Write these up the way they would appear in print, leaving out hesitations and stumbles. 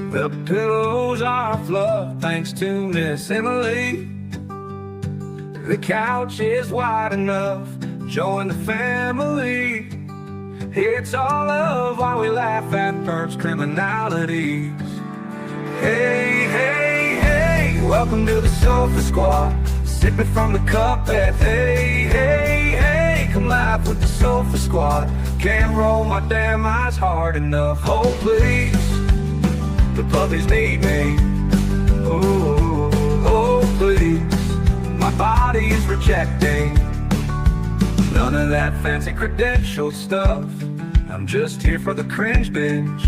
The pillows are fluff thanks to Miss Emily. The couch is wide enough, join the family. It's all love while we laugh at Perp's criminalities. Hey, hey, hey, welcome to the Sofa Squad. Sipping from the cup at hey, hey, hey. Come laugh with the Sofa Squad. Can't roll my damn eyes hard enough. Oh, please, the puppies need me. Ooh, oh, please, my body is rejecting none of that fancy credential stuff. I'm just here for the cringe binge.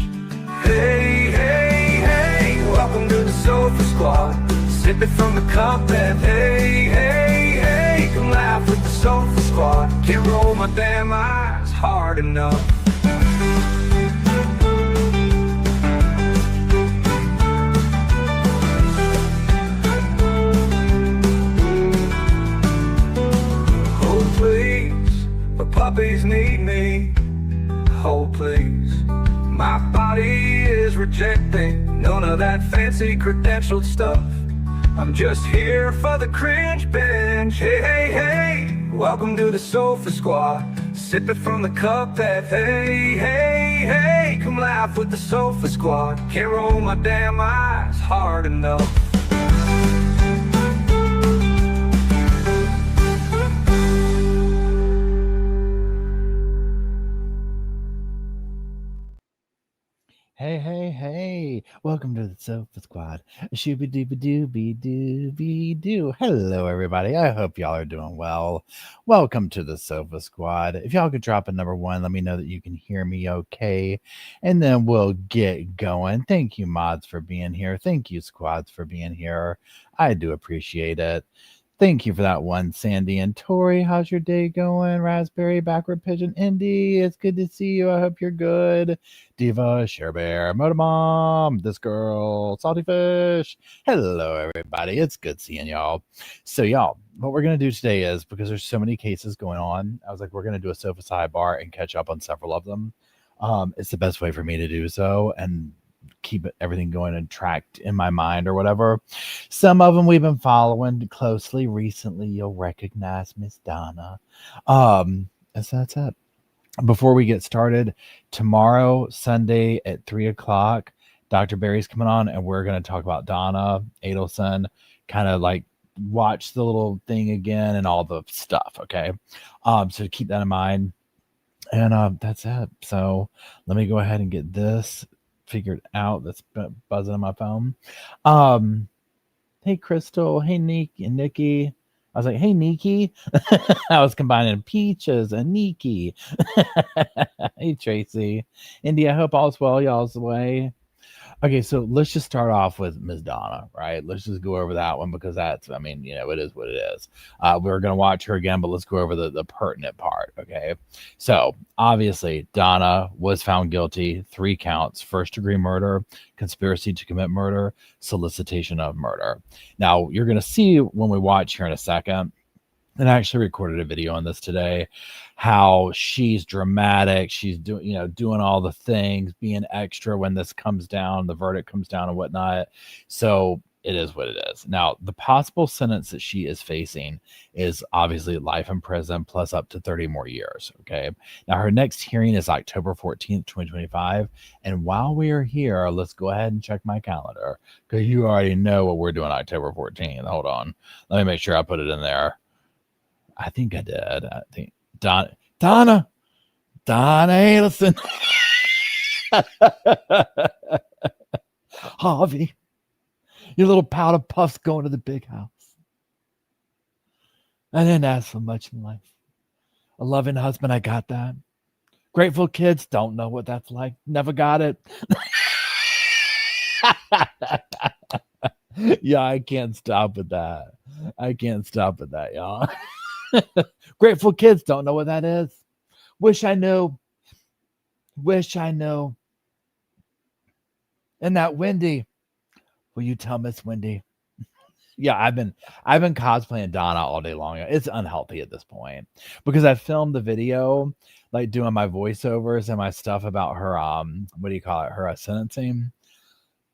Hey, hey, hey, welcome to the Sofa Squad. Sipping from the cup and hey, hey, hey. Come laugh with the Sofa Squad. Can't roll my damn eyes hard enough. Oh please, the puppies need me. Oh please, my body is rejecting none of that fancy credentialed stuff. I'm just here for the cringe binge. Hey, hey, hey, welcome to the Sofa Squad. Sipping from the cup that hey, hey, hey. Come laugh with the Sofa Squad. Can't roll my damn eyes hard enough. Hey, hey, hey, welcome to the Sofa Squad. Shooby-dooby-dooby-dooby-doo. Hello, everybody. I hope y'all are doing well. Welcome to the Sofa Squad. If y'all could drop a number 1, let me know that you can hear me okay, and then we'll get going. Thank you, mods, for being here. Thank you, squads, for being here. I do appreciate it. Thank you for that one, Sandy and Tori. How's your day going? Raspberry, Backward Pigeon, Indy. It's good to see you. I hope you're good. Diva, Share Bear, Motomom, this girl, Salty Fish. Hello, everybody. It's good seeing y'all. So, y'all, what we're going to do today is, because there's so many cases going on, I was like, we're going to do a Sofa Sidebar and catch up on several of them. It's the best way for me to do so and keep everything going and tracked in my mind or whatever. Some of them we've been following closely recently. You'll recognize Miss Donna. So that's it. Before we get started, tomorrow, Sunday at 3:00, Dr. Barry's coming on, and we're going to talk about Donna Adelson, kind of like watch the little thing again and all the stuff. Okay. So keep that in mind. And that's it. So let me go ahead and get this figured out. That's buzzing on my phone. Hey Crystal, hey Nikki. I was like, hey Nikki. I was combining Peaches and Nikki. Hey Tracy. Indy, I hope all's well y'all's way. Okay, so let's just start off with Ms. Donna, right? Let's just go over that one because that's, I mean, you know, it is what it is. We're going to watch her again, but let's go over the pertinent part, okay? So, obviously, Donna was found guilty, 3 counts, first-degree murder, conspiracy to commit murder, solicitation of murder. Now, you're going to see when we watch here in a second, and I actually recorded a video on this today, how she's dramatic. She's doing all the things, being extra when this comes down, the verdict comes down and whatnot. So it is what it is. Now, the possible sentence that she is facing is obviously life in prison plus up to 30 more years. Okay. Now, her next hearing is October 14th, 2025. And while we are here, let's go ahead and check my calendar because you already know what we're doing October 14th. Hold on. Let me make sure I put it in there. I think I did. I think Donna Adelson. Harvey, your little powder puff's going to the big house. I didn't ask for much in life. A loving husband, I got that. Grateful kids, don't know what that's like. Never got it. Yeah, I can't stop with that. Y'all. Grateful kids don't know what that is. Wish I knew. And that Wendy, will you tell Miss Wendy? Yeah, I've been cosplaying Donna all day long. It's unhealthy at this point because I filmed the video, like doing my voiceovers and my stuff about her her sentencing.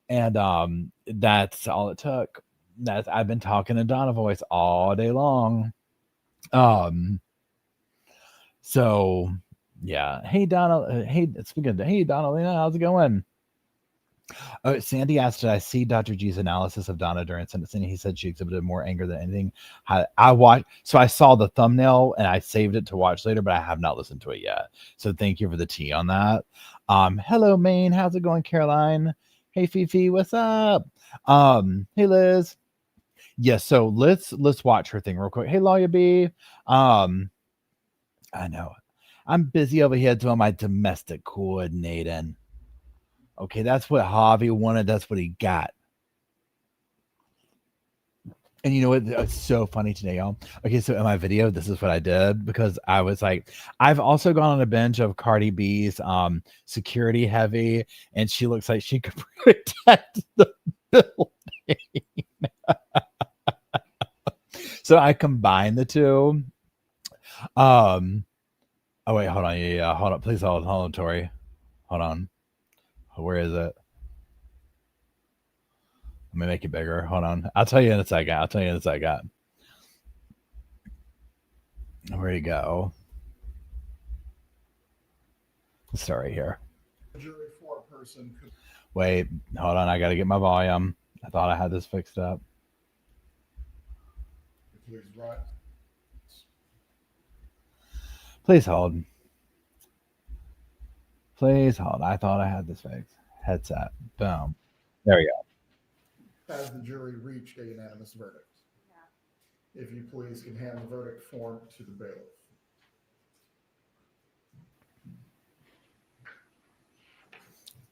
And that's all it took. I've been talking in Donna voice all day long. So yeah. Hey Donna. Hey, speaking of, hey Donna Lena, how's it going? Oh, Sandy asked, did I see Dr. G's analysis of Donna during sentencing? He said she exhibited more anger than anything. I watched, so I saw the thumbnail and I saved it to watch later, but I have not listened to it yet. So thank you for the tea on that. Hello, Maine. How's it going, Caroline? Hey, Fifi, what's up? Hey, Liz. Yes, so let's watch her thing real quick. Hey, Lawyer B. I know I'm busy over here doing my domestic coordinating. Okay, that's what Harvey wanted. That's what he got. And you know what? It's so funny today, y'all. Okay, so in my video, this is what I did because I was like, I've also gone on a binge of Cardi B's Security Heavy, and she looks like she could protect the building. So I combined the two. Oh wait, hold on. Yeah, hold on. Please hold on, Tori. Hold on. Where is it? Let me make it bigger. Hold on. I'll tell you in a second. Where you go? Let's start right here. Wait, hold on. I got to get my volume. I thought I had this fixed up. Please hold. Please hold. I thought I had this fixed. Headset. Boom. There we go. Has the jury reached a unanimous verdict? Yeah. If you please can hand the verdict form to the bailiff.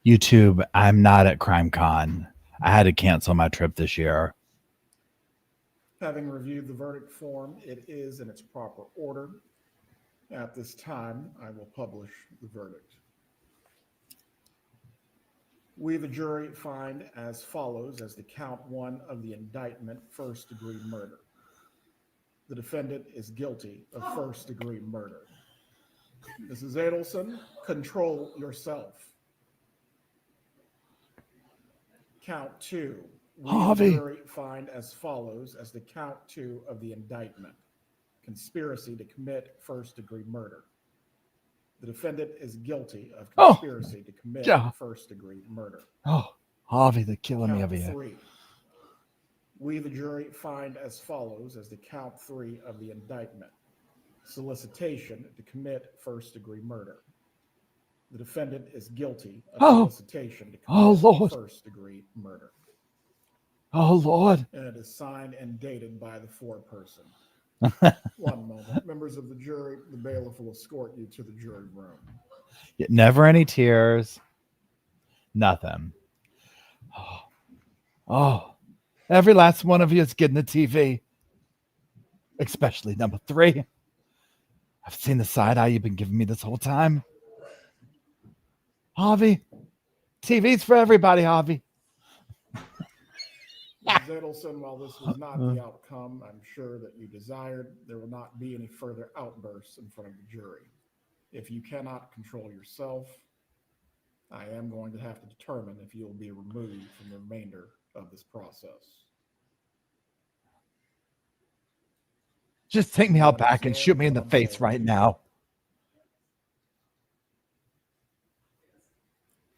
YouTube, I'm not at CrimeCon. I had to cancel my trip this year. Having reviewed the verdict form, it is in its proper order. At this time, I will publish the verdict. We, the jury, find as follows as the count one of the indictment, first-degree murder. The defendant is guilty of first-degree murder. Mrs. Adelson, control yourself. Count two. We, the jury, find as follows as the count two of the indictment, conspiracy to commit first-degree murder. The defendant is guilty of conspiracy to commit first-degree murder. Oh, Harvey, they're killing me over here. Three. We, the jury, find as follows as the count three of the indictment, solicitation to commit first-degree murder. The defendant is guilty of solicitation to commit first-degree murder. Oh, Lord. And it is signed and dated by the foreperson. One moment. Members of the jury, the bailiff will escort you to the jury room. Never any tears. Nothing. Oh, every last one of you is getting the TV. Especially number 3. I've seen the side eye you've been giving me this whole time. Harvey, TV's for everybody, Harvey. Ms. Adelson, while this was not the outcome I'm sure that you desired, there will not be any further outbursts in front of the jury. If you cannot control yourself, I am going to have to determine if you will be removed from the remainder of this process. Just take me out back and shoot me in the face right now.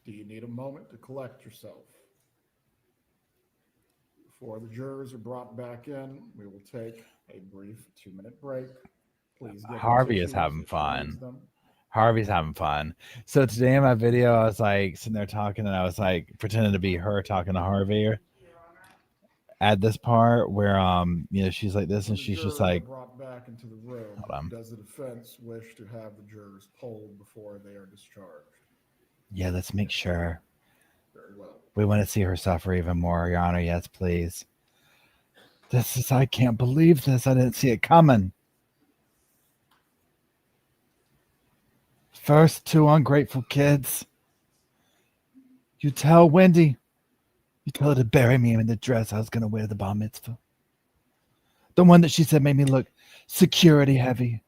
Do you need a moment to collect yourself? Before the jurors are brought back in, we will take a brief 2-minute break. Please get Harvey is having fun. Harvey's having fun. So today in my video, I was like sitting there talking, and I was like pretending to be her talking to Harvey. At this part where she's like this, and she's just like brought back into the room. Does the defense wish to have the jurors polled before they are discharged? Yeah, let's make sure. Very well. We want to see her suffer even more, Your Honor. Yes, please. I can't believe this. I didn't see it coming. First 2 ungrateful kids. You tell Wendy. You tell her to bury me in the dress I was going to wear the bar mitzvah. The one that she said made me look security heavy.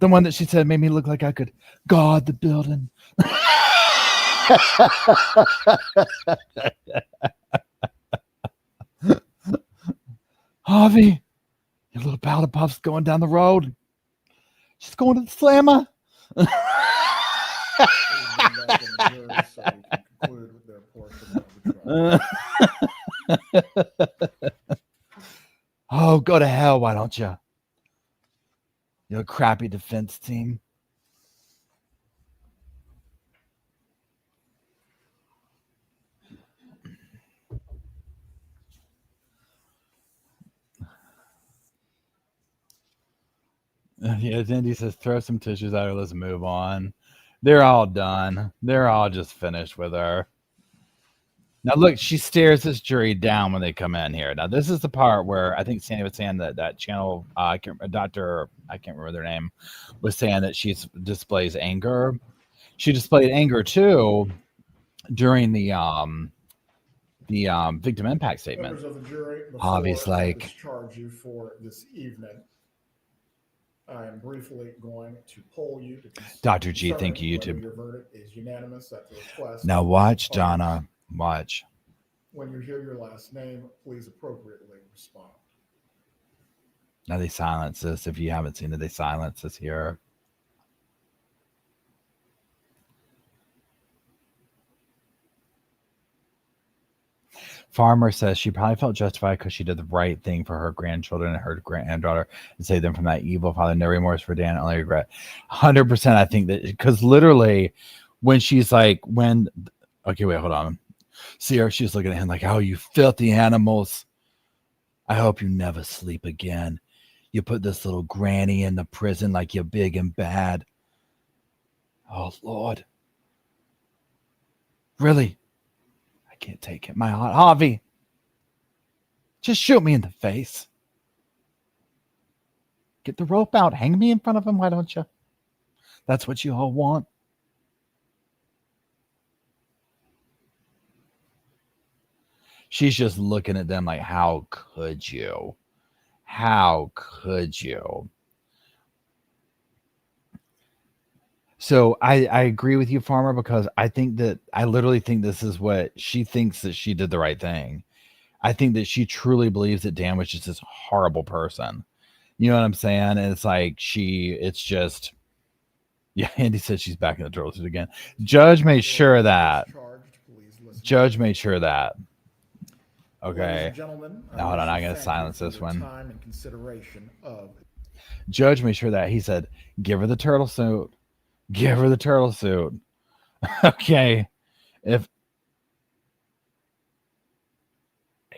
The one that she said made me look like I could guard the building. Harvey, your little powder puff's going down the road. She's going to the slammer. Please bring back in the jury so we can conclude with their portion of the trial. Oh, go to hell, why don't you? You're a crappy defense team. Yeah, Andy says, throw some tissues at her. Let's move on. They're all done. They're all just finished with her. Now, look, she stares this jury down when they come in here. Now, this is the part where I think Sandy was saying that channel, Dr. I can't remember their name, was saying that she displays anger. She displayed anger, too, during the victim impact statement. Members of the jury, Obviously, before I like, discharge you for this evening, I am briefly going to poll you to Dr. G, thank you, whether YouTube. your verdict is unanimous at the request. Now watch, Donna. Watch. When you hear your last name, please appropriately respond. Now they silence this. If you haven't seen it, they silence this here. Farmer says she probably felt justified because she did the right thing for her grandchildren and her granddaughter and save them from that evil father. No remorse for Dan, only regret. 100%. I think that because literally when she's like, okay, wait, hold on. See her, she's looking at him like, oh, you filthy animals. I hope you never sleep again. You put this little granny in the prison like you're big and bad. Oh, Lord. Really? I can't take it. My heart. Harvey, just shoot me in the face. Get the rope out. Hang me in front of him, why don't you? That's what you all want. She's just looking at them like, how could you? How could you? So I agree with you, Farmer, because I literally think this is what she thinks, that she did the right thing. I think that she truly believes that Dan was just this horrible person. You know what I'm saying? And it's like it's just, yeah, Andy said she's back in the turtle suit again. Judge made sure of that. Judge made sure of that. Okay. Now hold on, I'm going to silence this one. Judge made sure that he said, give her the turtle suit. Give her the turtle suit. Okay. Wait,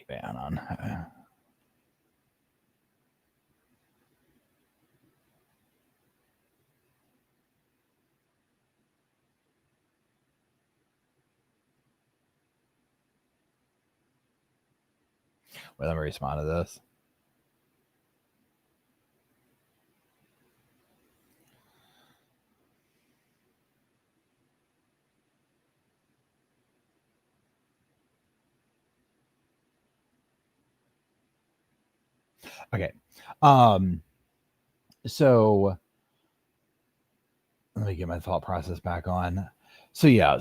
hold on. Wait, let me respond to this. Okay. So let me get my thought process back on. So yeah,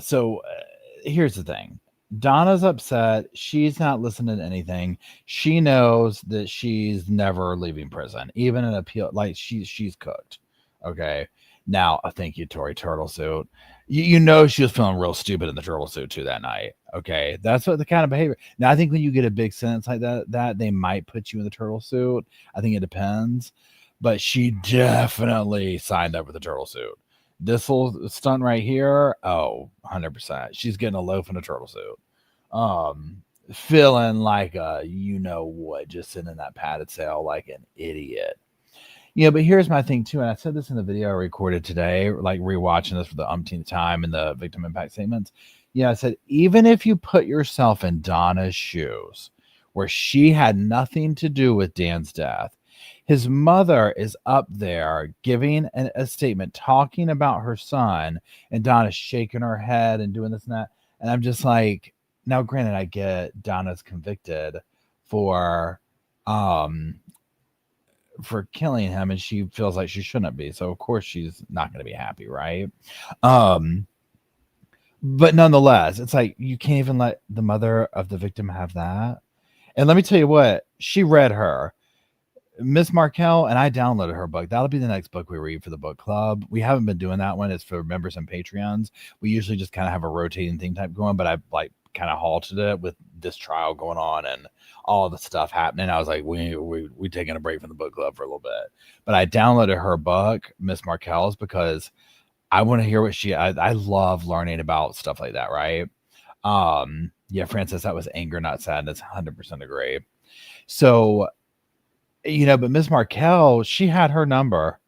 here's the thing. Donna's upset. She's not listening to anything. She knows that she's never leaving prison, even in appeal. Like she's cooked. Okay. Now, thank you, Tori Turtle Suit. You know she was feeling real stupid in the turtle suit too that night. Okay, that's what the kind of behavior. Now, I think when you get a big sentence like that they might put you in the turtle suit. I think it depends, but she definitely signed up for the turtle suit. This little stunt right here, 100%. She's getting a loaf in a turtle suit. Feeling like just sitting in that padded cell like an idiot. Yeah, but here's my thing too, and I said this in the video I recorded today, like rewatching this for the umpteenth time in the victim impact statements. Yeah, I said, even if you put yourself in Donna's shoes, where she had nothing to do with Dan's death, his mother is up there giving a statement, talking about her son, and Donna's shaking her head and doing this and that. And I'm just like, now granted, I get Donna's convicted for killing him, and she feels like she shouldn't be. So of course she's not going to be happy, right? But nonetheless, it's like you can't even let the mother of the victim have that. And let me tell you what, she read her. Miss Markel, and I downloaded her book. That'll be the next book we read for the book club. We haven't been doing that one. It's for members and Patreons. We usually just kind of have a rotating thing type going, but I like kind of halted it with this trial going on and all the stuff happening. I was like, we taking a break from the book club for a little bit. But I downloaded her book, Miss Markel's, because I want to hear what I love learning about stuff like that, right? Yeah, Francis, that was anger, not sadness. 100% agree. So, but Miss Markel, she had her number,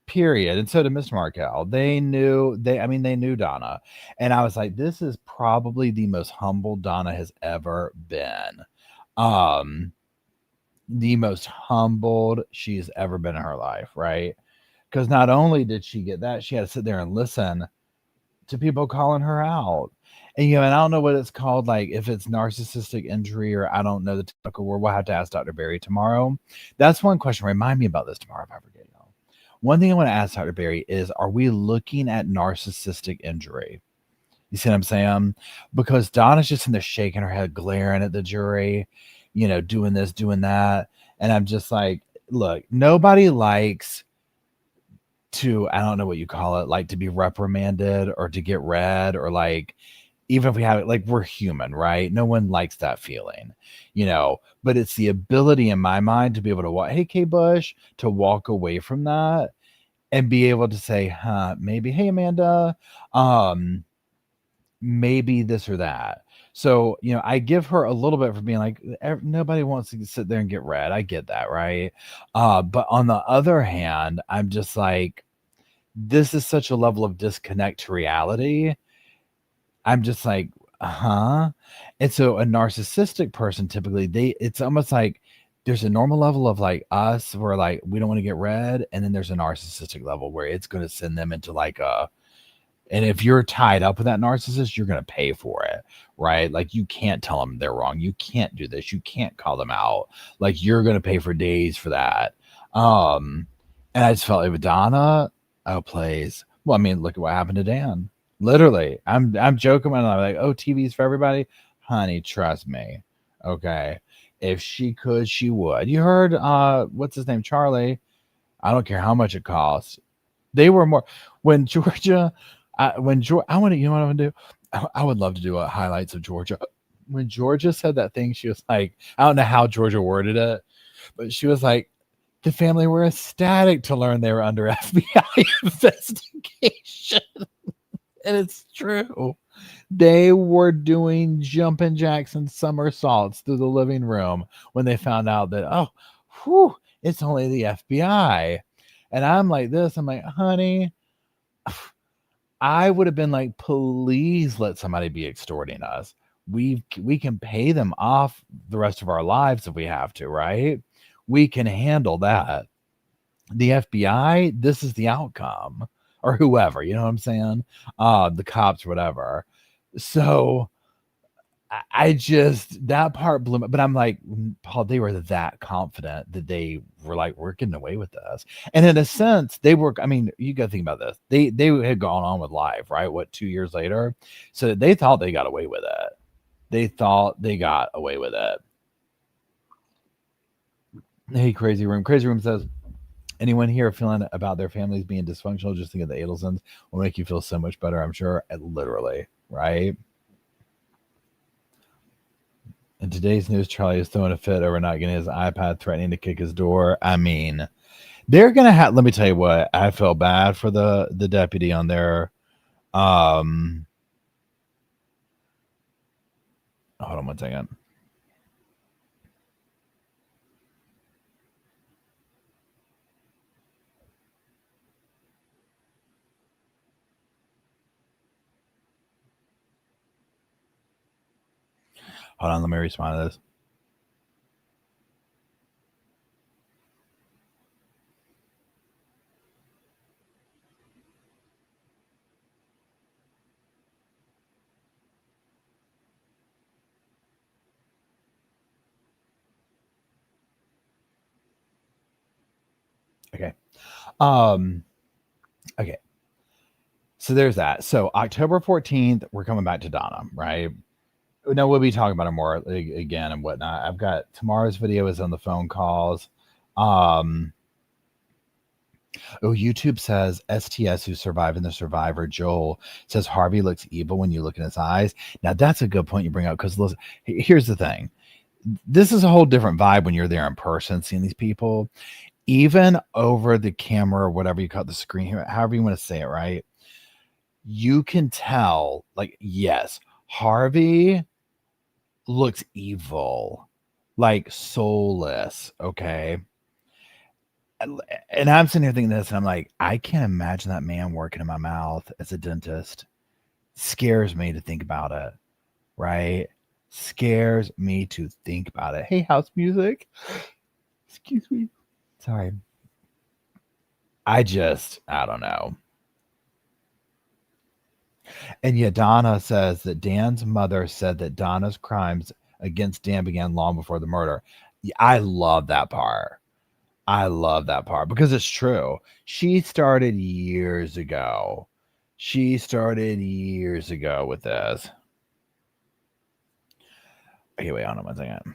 period. And so did Miss Markel. They knew Donna. And I was like, this is probably the most humble Donna has ever been. The most humbled she's ever been in her life, right? Because not only did she get that, she had to sit there and listen to people calling her out. And, and I don't know what it's called, like if it's narcissistic injury or I don't know the technical word. We'll have to ask Dr. Barry tomorrow. That's one question. Remind me about this tomorrow if I forget, y'all. One thing I want to ask Dr. Barry is, are we looking at narcissistic injury? You see what I'm saying? Because Donna's just in there shaking her head, glaring at the jury, doing this, doing that. And I'm just like, look, nobody likes to, I don't know what you call it, like to be reprimanded or to get read, or like, even if we have it, like we're human, right? No one likes that feeling, but it's the ability in my mind to be able to walk, hey, Kay Bush, to walk away from that and be able to say, maybe, hey, Amanda, maybe this or that. So, I give her a little bit for being like, nobody wants to sit there and get read. I get that, right? But on the other hand, I'm just like, this is such a level of disconnect to reality. I'm just like, and so a narcissistic person, typically it's almost like there's a normal level of like us where like, we don't want to get read. And then there's a narcissistic level where it's going to send them into like and if you're tied up with that narcissist, you're going to pay for it, right? Like you can't tell them they're wrong. You can't do this. You can't call them out. Like you're going to pay for days for that. And I just felt like with Donna, please. Well, I mean, look at what happened to Dan. Literally, I'm joking when I'm like, oh, TV's for everybody. Honey, trust me. Okay. If she could, she would. You heard, what's his name? Charlie. I don't care how much it costs. They were more when Georgia, I want to, you know what I want to do? I would love to do highlights of Georgia. When Georgia said that thing, she was like, I don't know how Georgia worded it, but she was like, the family were ecstatic to learn they were under FBI investigation. And it's true. They were doing jumping jacks and somersaults through the living room when they found out that, it's only the FBI. And I'm like this. I'm like, honey, I would have been like, please let somebody be extorting us. We can pay them off the rest of our lives if we have to, right? We can handle that. The FBI, this is the outcome. Or whoever, you know what I'm saying? The cops, whatever. So I just, that part blew me. But I'm like, Paul, they were that confident that they were like, we're getting away with this. And in a sense, they were, I mean, you got to think about this. They had gone on with live, right? 2 years later? So they thought they got away with it. They thought they got away with it. Hey, Crazy Room. Crazy Room says, anyone here feeling about their families being dysfunctional? Just think of the Adelsons will make you feel so much better, I'm sure. Literally, right? In today's news, Charlie is throwing a fit over not getting his iPad, threatening to kick his door. I mean, they're going to have, let me tell you what, I feel bad for the deputy on there. Hold on one second. Hold on, let me respond to this. Okay. Okay. So there's that. So October 14th, we're coming back to Donna, right? No, we'll be talking about it more again and whatnot. I've got tomorrow's video is on the phone calls. Oh, YouTube says STS who survived and the survivor Joel says Harvey looks evil when you look in his eyes. Now that's a good point you bring up, because here's the thing. This is a whole different vibe when you're there in person, seeing these people, even over the camera or whatever you call it, the screen, however you want to say it, right? You can tell, like, yes, Harvey looks evil, like soulless, okay? And I'm sitting here thinking this, and I'm like, I can't imagine that man working in my mouth as a dentist. Scares me to think about it, right? Scares me to think about it. Hey, house music. Excuse me. Sorry. I don't know. And yet Donna says that Dan's mother said that Donna's crimes against Dan began long before the murder. I love that part. I love that part because it's true. She started years ago. With this. Okay, wait, hold on one second.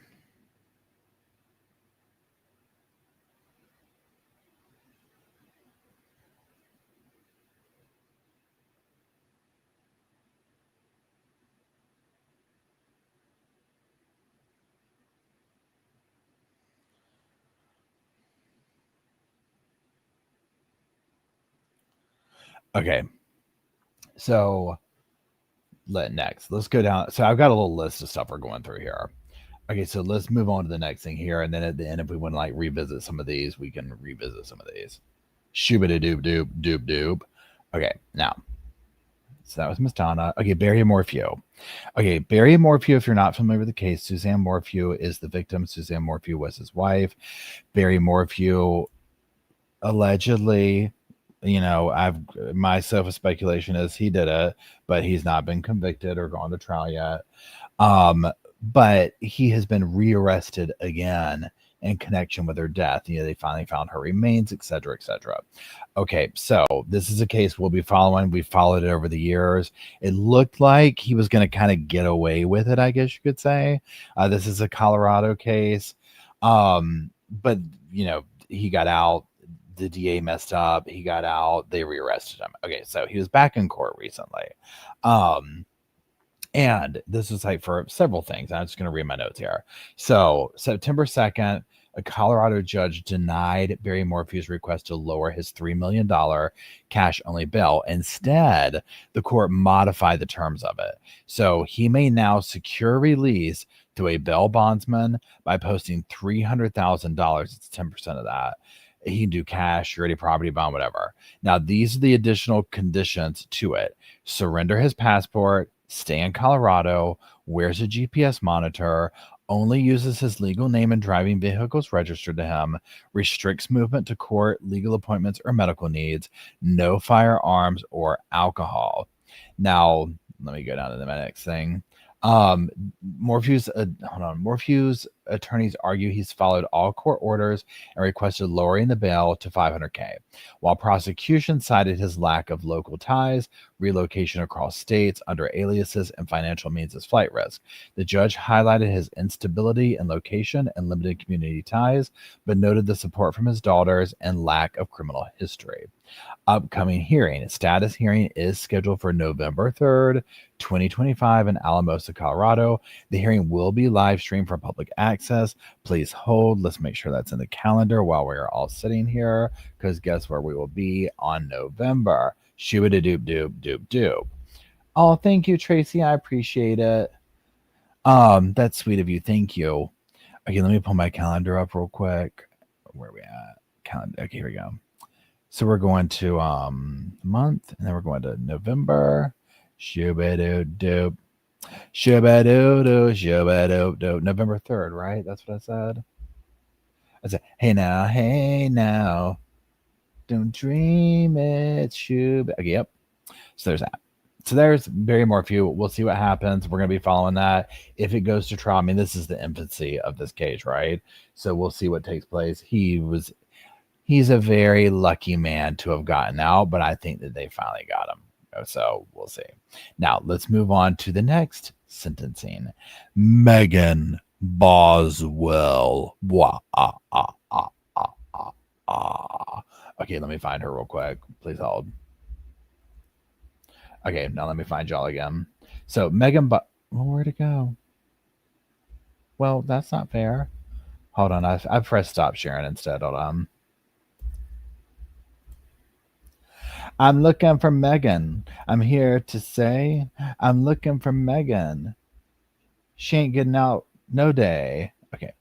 Okay. So let's go down. So I've got a little list of stuff we're going through here. Okay, so let's move on to the next thing here. And then at the end, if we want to like revisit some of these, we can revisit some of these. Shooba-da-doop-doop-doop-doop. Okay, now. So that was Miss Donna. Okay, Brier Morphew. Okay, Brier Morphew, if you're not familiar with the case, Suzanne Morphew is the victim. Suzanne Morphew was his wife. Brier Morphew allegedly, my sofa speculation is he did it, but he's not been convicted or gone to trial yet. But he has been rearrested again in connection with her death. They finally found her remains, et cetera, et cetera. Okay, so this is a case we'll be following. We've followed it over the years. It looked like he was going to kind of get away with it, I guess you could say. This is a Colorado case. But, he got out. The DA messed up. He got out. They rearrested him. Okay, so he was back in court recently. And this was like for several things. I'm just going to read my notes here. So September 2nd, a Colorado judge denied Brier Morphew's request to lower his $3 million cash-only bail. Instead, the court modified the terms of it. So he may now secure release to a bail bondsman by posting $300,000. It's 10% of that. He can do cash, surety, property bond, whatever. Now, these are the additional conditions to it. Surrender his passport, stay in Colorado, wears a GPS monitor, only uses his legal name and driving vehicles registered to him, restricts movement to court, legal appointments, or medical needs, no firearms or alcohol. Now, let me go down to the next thing. Morphew's attorneys argue he's followed all court orders and requested lowering the bail to $500K, while prosecution cited his lack of local ties, relocation across states under aliases, and financial means as flight risk. The judge highlighted his instability in location and limited community ties, but noted the support from his daughters and lack of criminal history. Upcoming hearing. Status hearing is scheduled for November 3rd, 2025 in Alamosa, Colorado. The hearing will be live streamed for public access. Please hold. Let's make sure that's in the calendar while we're all sitting here, because guess where we will be on November? Shoo-a-da-doop-doop-doop-doop. Oh, thank you, Tracy. I appreciate it. That's sweet of you. Thank you. Okay, let me pull my calendar up real quick. Where are we at? Calendar. Okay, here we go. So we're going to month, and then we're going to November. Shoo-ba-doo-doop. Shoo-ba-doo-doo. Shoo-ba-doo-doo. November 3rd, right? That's what I said. I said, hey now. Don't dream it. Shoo-ba. Okay, yep. So there's that. So there's Brier Morphew. We'll see what happens. We're going to be following that. If it goes to trial, I mean, this is the infancy of this case, right? So we'll see what takes place. He's a very lucky man to have gotten out, but I think that they finally got him. So we'll see. Now let's move on to the next sentencing. Megan Boswell. Okay, let me find her real quick. Please hold. Okay, now let me find y'all again. So Megan, well, where'd it go? Well, that's not fair. Hold on, I pressed stop sharing instead. Hold on. I'm looking for Megan. I'm here to say I'm looking for Megan. She ain't getting out no day. Okay.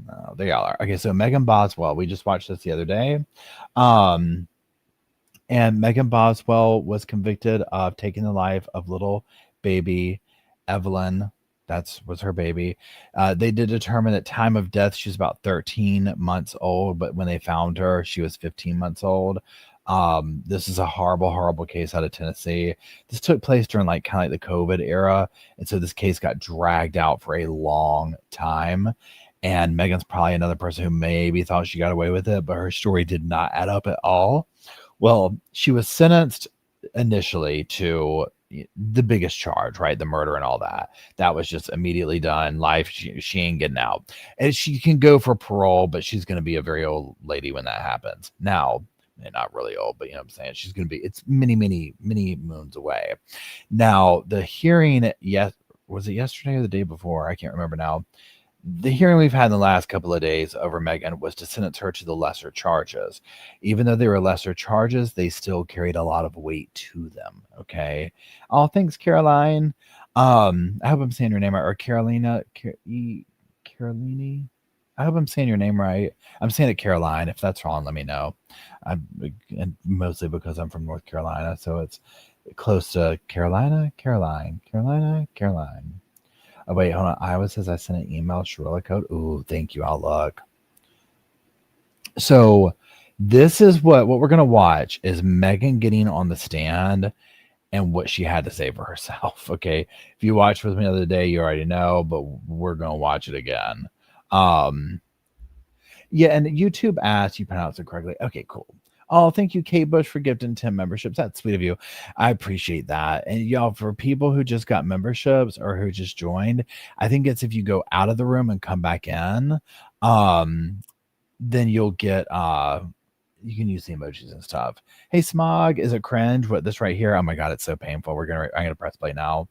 No, there y'all are. Okay, so Megan Boswell. We just watched this the other day. And Megan Boswell was convicted of taking the life of little baby Evelyn. That was her baby. They did determine that time of death, she was about 13 months old, but when they found her, she was 15 months old. This is a horrible, horrible case out of Tennessee. This took place during like kind of like the COVID era. And so this case got dragged out for a long time. And Megan's probably another person who maybe thought she got away with it, but her story did not add up at all. Well, she was sentenced initially to the biggest charge, right? The murder and all that. That was just immediately done. Life, she ain't getting out. And she can go for parole, but she's going to be a very old lady when that happens. Now, not really old, but you know what I'm saying? She's going to be, it's many, many, many moons away. Now, the hearing, was it yesterday or the day before? I can't remember now. The hearing we've had in the last couple of days over Megan was to sentence her to the lesser charges. Even though they were lesser charges, they still carried a lot of weight to them. Okay. Oh, thanks, Caroline. I hope I'm saying your name right. Or Carolina. Carolini. I hope I'm saying your name right. I'm saying it Caroline. If that's wrong, let me know. And mostly because I'm from North Carolina, so it's close to Caroline. Oh, wait, hold on. Iowa says I sent an email, Shirley code. Ooh, thank you. I'll look. So this is what we're going to watch is Megan getting on the stand and what she had to say for herself. Okay. If you watched with me the other day, you already know, but we're going to watch it again. Yeah. And YouTube asked you pronounce it correctly. Okay, cool. Oh, thank you, Kate Bush, for gifting 10 memberships. That's sweet of you. I appreciate that. And y'all, for people who just got memberships or who just joined, I think it's if you go out of the room and come back in, then you'll get you can use the emojis and stuff. Hey, Smog, is it cringe? What, this right here? Oh my god, it's so painful. I'm gonna press play now.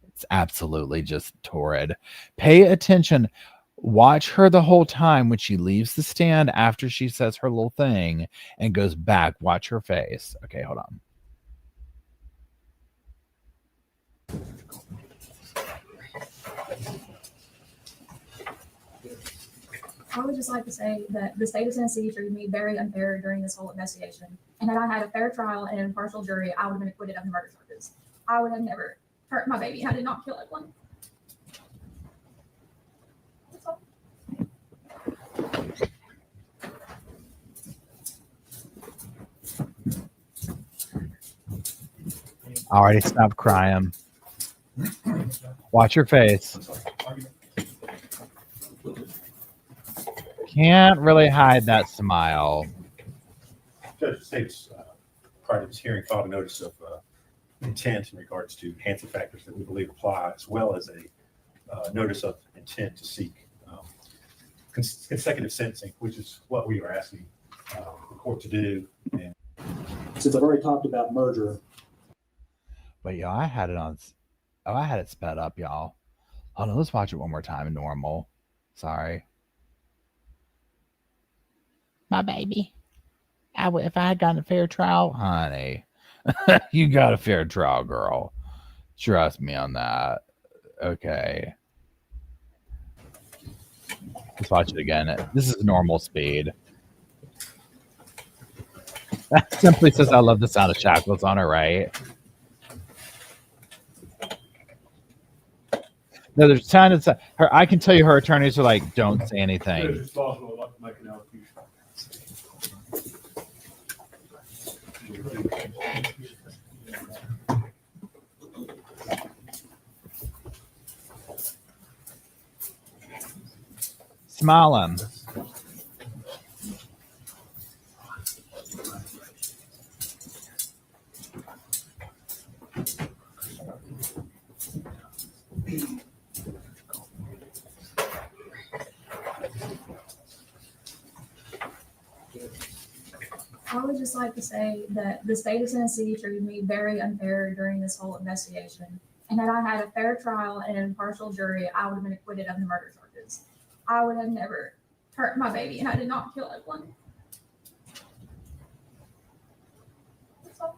It's absolutely just torrid. Pay attention. Watch her the whole time when she leaves the stand after she says her little thing and goes back. Watch her face. Okay, hold on. I would just like to say that the state of Tennessee treated me very unfair during this whole investigation. And had I had a fair trial and an impartial jury, I would have been acquitted of the murder charges. I would have never hurt my baby. I did not kill Evelyn. That's all. Alrighty, stop crying. Watch your face. Can't really hide that smile. Judge of State's prior to this hearing filed a notice of intent in regards to enhancing factors that we believe apply, as well as a notice of intent to seek consecutive sentencing, which is what we are asking the court to do. And since I've already talked about merger. But y'all, I had it on. Oh, I had it sped up, y'all. Hold on, let's watch it one more time in normal. Sorry. My baby. If I had gotten a fair trial, honey, you got a fair trial, girl. Trust me on that. Okay. Let's watch it again. This is normal speed. That simply says I love the sound of shackles on her, right? No, there's time to her. I can tell you her attorneys are like, don't say anything. Smiling. just like to say that the state of Tennessee treated me very unfair during this whole investigation. And had I had a fair trial and an impartial jury, I would have been acquitted of the murder charges. I would have never hurt my baby, and I did not kill anyone. That's all.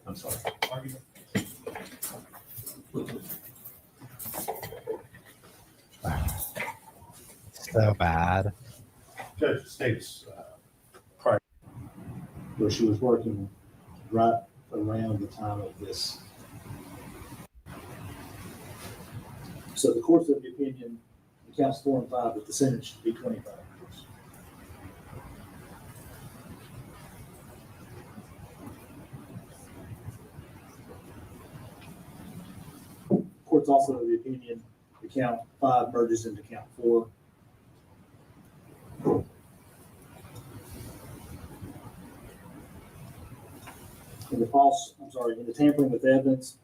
I'm sorry. So bad. Judge states prior. Where she was working right around the time of this. So the court's of the opinion, in counts 4 and 5, that the sentence should be 25 years. Court's also of the opinion that count 5 merges into count 4. In the tampering with evidence,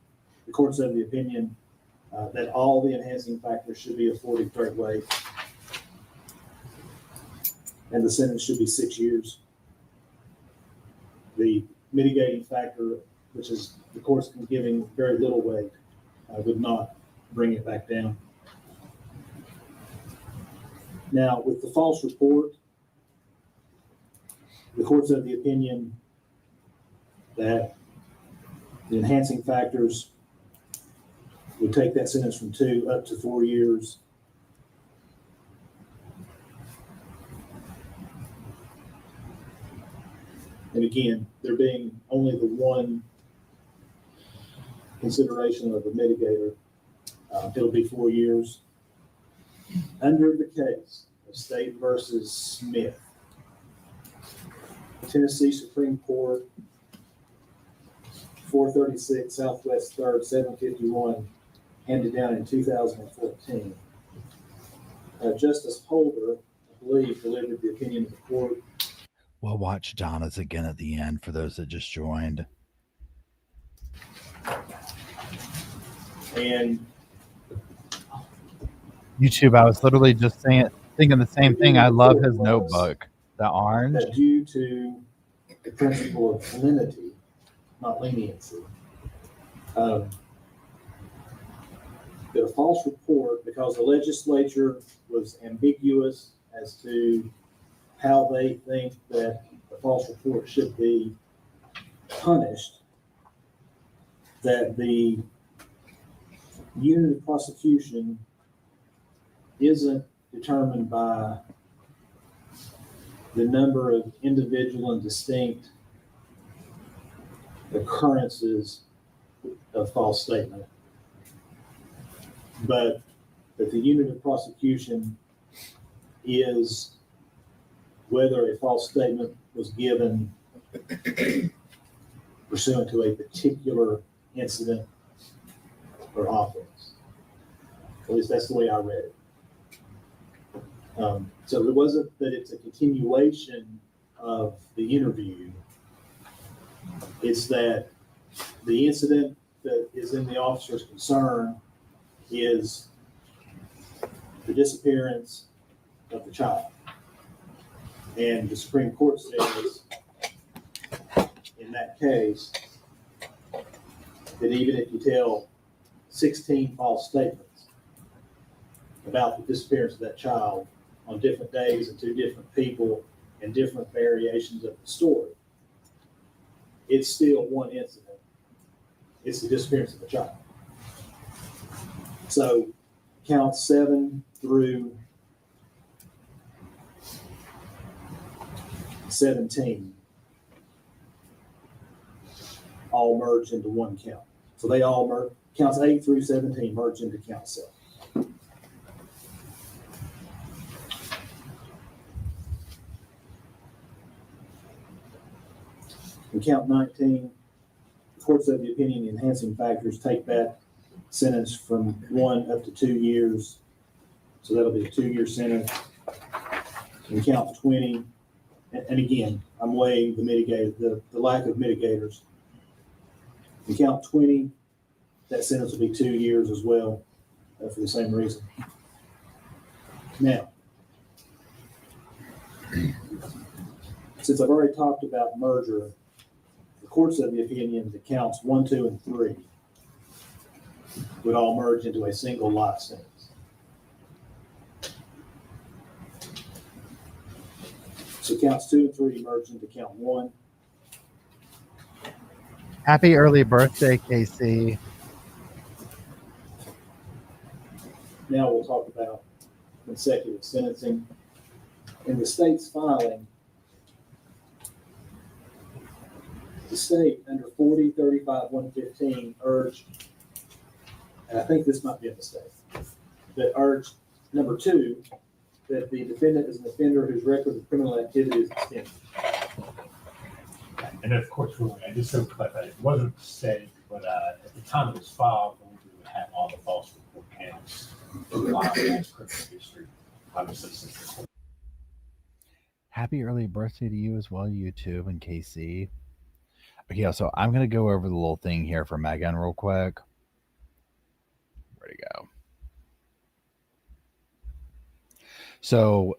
the court's of the opinion that all the enhancing factors should be afforded third weight, and the sentence should be 6 years. The mitigating factor, which is the court's giving very little weight, would not bring it back down. Now, with the false report, the court's of the opinion that the enhancing factors would take that sentence from 2 up to 4 years. And again, there being only the one consideration of the mitigator, it'll be 4 years. Under the case of State versus Smith, Tennessee Supreme Court, 436 Southwest 3rd, 751, handed down in 2014. Justice Holder, I believe, delivered the opinion of the court. We'll watch Donna's again at the end for those that just joined. And YouTube, I was literally just thinking the same thing. I love his notebook. The orange. that due to the principle of lenity, not leniency, that a false report, because the legislature was ambiguous as to how they think that a false report should be punished, that the unit of prosecution isn't determined by the number of individual and distinct occurrences of false statement, but that the unit of prosecution is whether a false statement was given pursuant to a particular incident or offense. At least that's the way I read it. So it wasn't that it's a continuation of the interview. It's that the incident that is in the officer's concern is the disappearance of the child. And the Supreme Court says in that case that even if you tell 16 false statements about the disappearance of that child on different days and to different people and different variations of the story, it's still one incident. It's the disappearance of the child. So counts 7 through 17 all merge into one count. So they all merge, counts 8 through 17 merge into count 7. In count 19, the courts of the opinion enhancing factors take that sentence from 1 up to 2 years. So that'll be a 2-year sentence. In count 20, And again, I'm weighing the lack of mitigators. In count 20, that sentence will be 2 years as well, for the same reason. Now, since I've already talked about merger, the courts of the opinion that counts 1, 2, and 3 would all merge into a single life sentence. So counts 2 and 3 merge into count 1. Happy early birthday, Casey. Now we'll talk about consecutive sentencing. In the state's filing, the state under 40-35-115 urged, and I think this might be a mistake, but urged number 2, that the defendant is an offender whose record of criminal activity is extended. And then, of course, ruling, I just so clarify, it wasn't said, but at the time it was filed, we would have all the false report counts, criminal history, obviously. Happy early birthday to you as well, YouTube and KC. Okay, so I'm going to go over the little thing here for Megan real quick. Where'd it go? So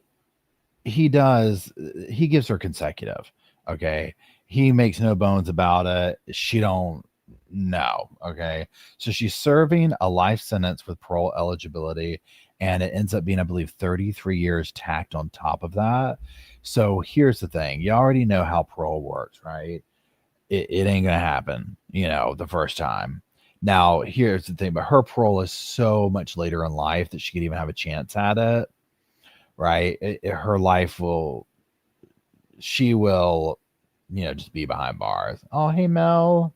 he gives her consecutive. Okay. He makes no bones about it. She don't know. Okay. So she's serving a life sentence with parole eligibility, and it ends up being, I believe, 33 years tacked on top of that. So here's the thing. You already know how parole works, right? It ain't going to happen, the first time. Now, here's the thing, but her parole is so much later in life that she could even have a chance at it, right? Her life she will, just be behind bars. Oh, hey, Mel.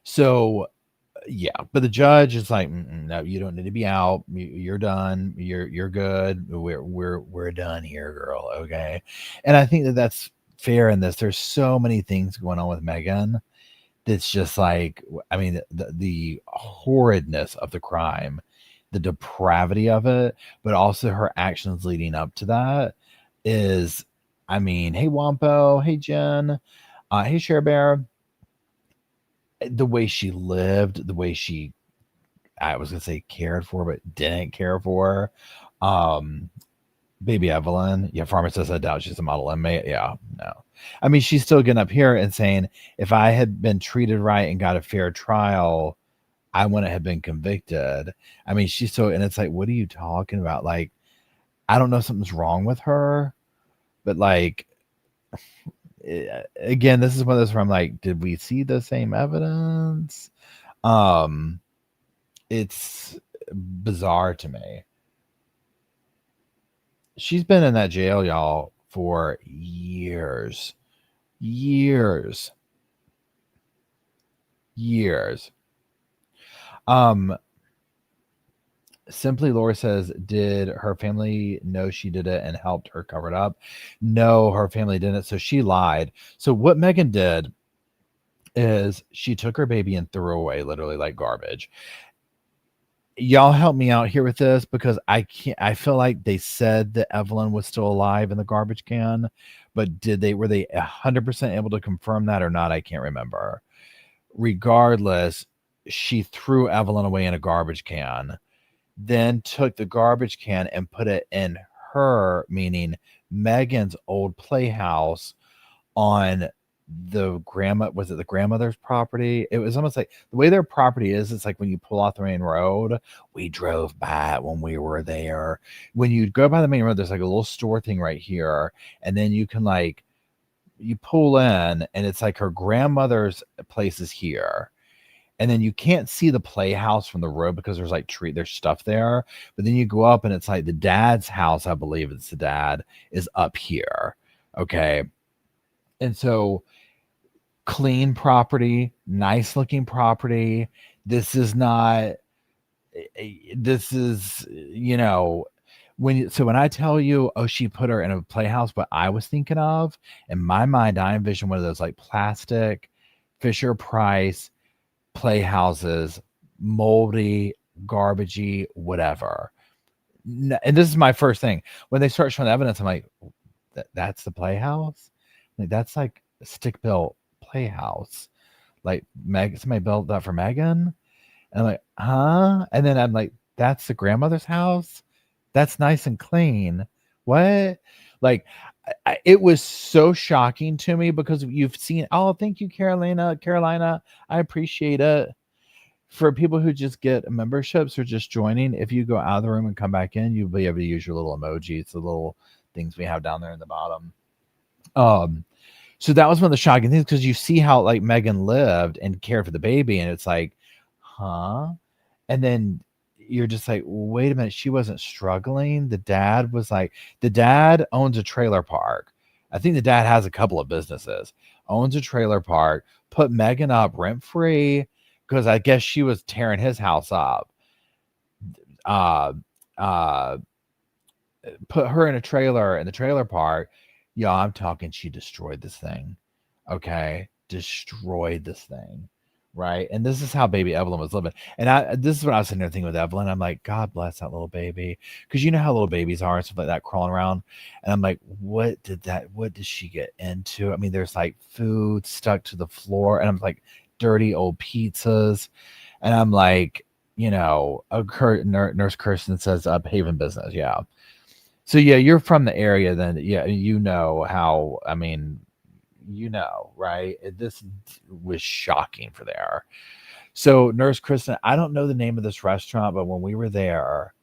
So yeah, but the judge is like, no, you don't need to be out. You're done. You're good. We're done here, girl. Okay. And I think that's fair in this. There's so many things going on with Megan that's just like, I mean, the horridness of the crime, the depravity of it, but also her actions leading up to that is, I mean, hey, Wampo, hey, Jen, hey, Share Bear. The way she lived, the way she, I was going to say cared for, but didn't care for. Baby Evelyn. Yeah, Farmer says, I doubt she's a model inmate. Yeah, no. I mean, she's still getting up here and saying, if I had been treated right and got a fair trial, I wouldn't have been convicted. I mean, she's so, and it's like, what are you talking about? Like, I don't know if something's wrong with her, but like, again, this is one of those where I'm like, did we see the same evidence? It's bizarre to me. She's been in that jail, y'all, for years. Simply Laura says, did her family know she did it and helped her cover it up? No, her family didn't. So she lied. So what Megan did is she took her baby and threw away literally like garbage. Y'all help me out here with this, because I feel like they said that Evelyn was still alive in the garbage can, but were they 100% able to confirm that or not? I can't remember. Regardless, she threw Evelyn away in a garbage can, then took the garbage can and put it in her, meaning Megan's old playhouse on the grandmother's property. It was almost like the way their property is, it's like when you pull off the main road, we drove by it when we were there. When you go by the main road, there's like a little store thing right here, and then you can you pull in and it's like her grandmother's place is here. And then you can't see the playhouse from the road because there's there's stuff there. But then you go up and it's like the dad's house, I believe it's the dad, is up here. Okay. And so clean property, nice looking property. This is, when I tell you, oh, she put her in a playhouse, what I was thinking of, in my mind, I envision one of those like plastic Fisher Price playhouses, moldy, garbagey, whatever. and this is my first thing. When they start showing the evidence, I'm like, that's the playhouse? Like, that's like a stick-built playhouse. Like, somebody built that for Megan? And I'm like, huh? And then I'm like, that's the grandmother's house? That's nice and clean. What? Like, it was so shocking to me because you've seen, oh, thank you, Carolina. I appreciate it. For people who just get memberships or just joining, if you go out of the room and come back in, you'll be able to use your little emojis, the little things we have down there in the bottom. So that was one of the shocking things, because you see how like Megan lived and cared for the baby, and it's like, huh? And then you're just like, wait a minute, she wasn't struggling. The dad owns a trailer park. I think the dad has a couple of businesses, owns a trailer park, put Megan up rent free because I guess she was tearing his house up. Put her in a trailer in the trailer park. Yeah, I'm talking, she destroyed this thing. Okay. Destroyed this thing. Right. And this is how baby Evelyn was living. And this is what I was sitting there thinking with Evelyn. I'm like, God bless that little baby. Because you know how little babies are and stuff like that, crawling around. And I'm like, what did she get into? I mean, there's like food stuck to the floor. And I'm like, dirty old pizzas. And I'm like, Nurse Kirsten says Haven business. Yeah. So yeah, you're from the area then. Yeah. You know how, I mean, right? This was shocking for there. So Nurse Kristen, I don't know the name of this restaurant, but when we were there,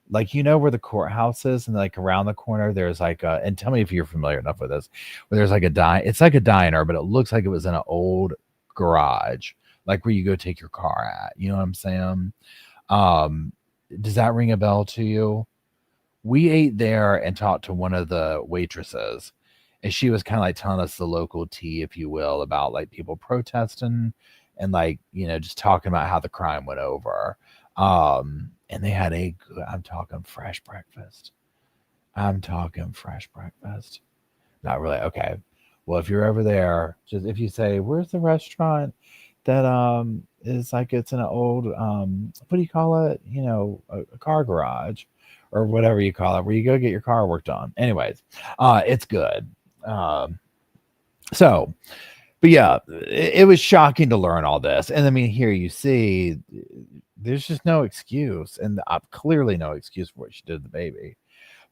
like, where the courthouse is, and like around the corner, there's like and tell me if you're familiar enough with this, where there's like it's like a diner, but it looks like it was in an old garage, like where you go take your car at. You know what I'm saying? Does that ring a bell to you? We ate there and talked to one of the waitresses. And she was kind of like telling us the local tea, if you will, about like people protesting and like, just talking about how the crime went over. And they had I'm talking fresh breakfast. Not really. Okay. Well, if you're over there, just if you say, where's the restaurant that is like, it's in an old, what do you call it? A car garage or whatever you call it, where you go get your car worked on. Anyways, it's good. But yeah, it was shocking to learn all this. And I mean, here you see, there's just no excuse, and clearly no excuse for what she did to the baby.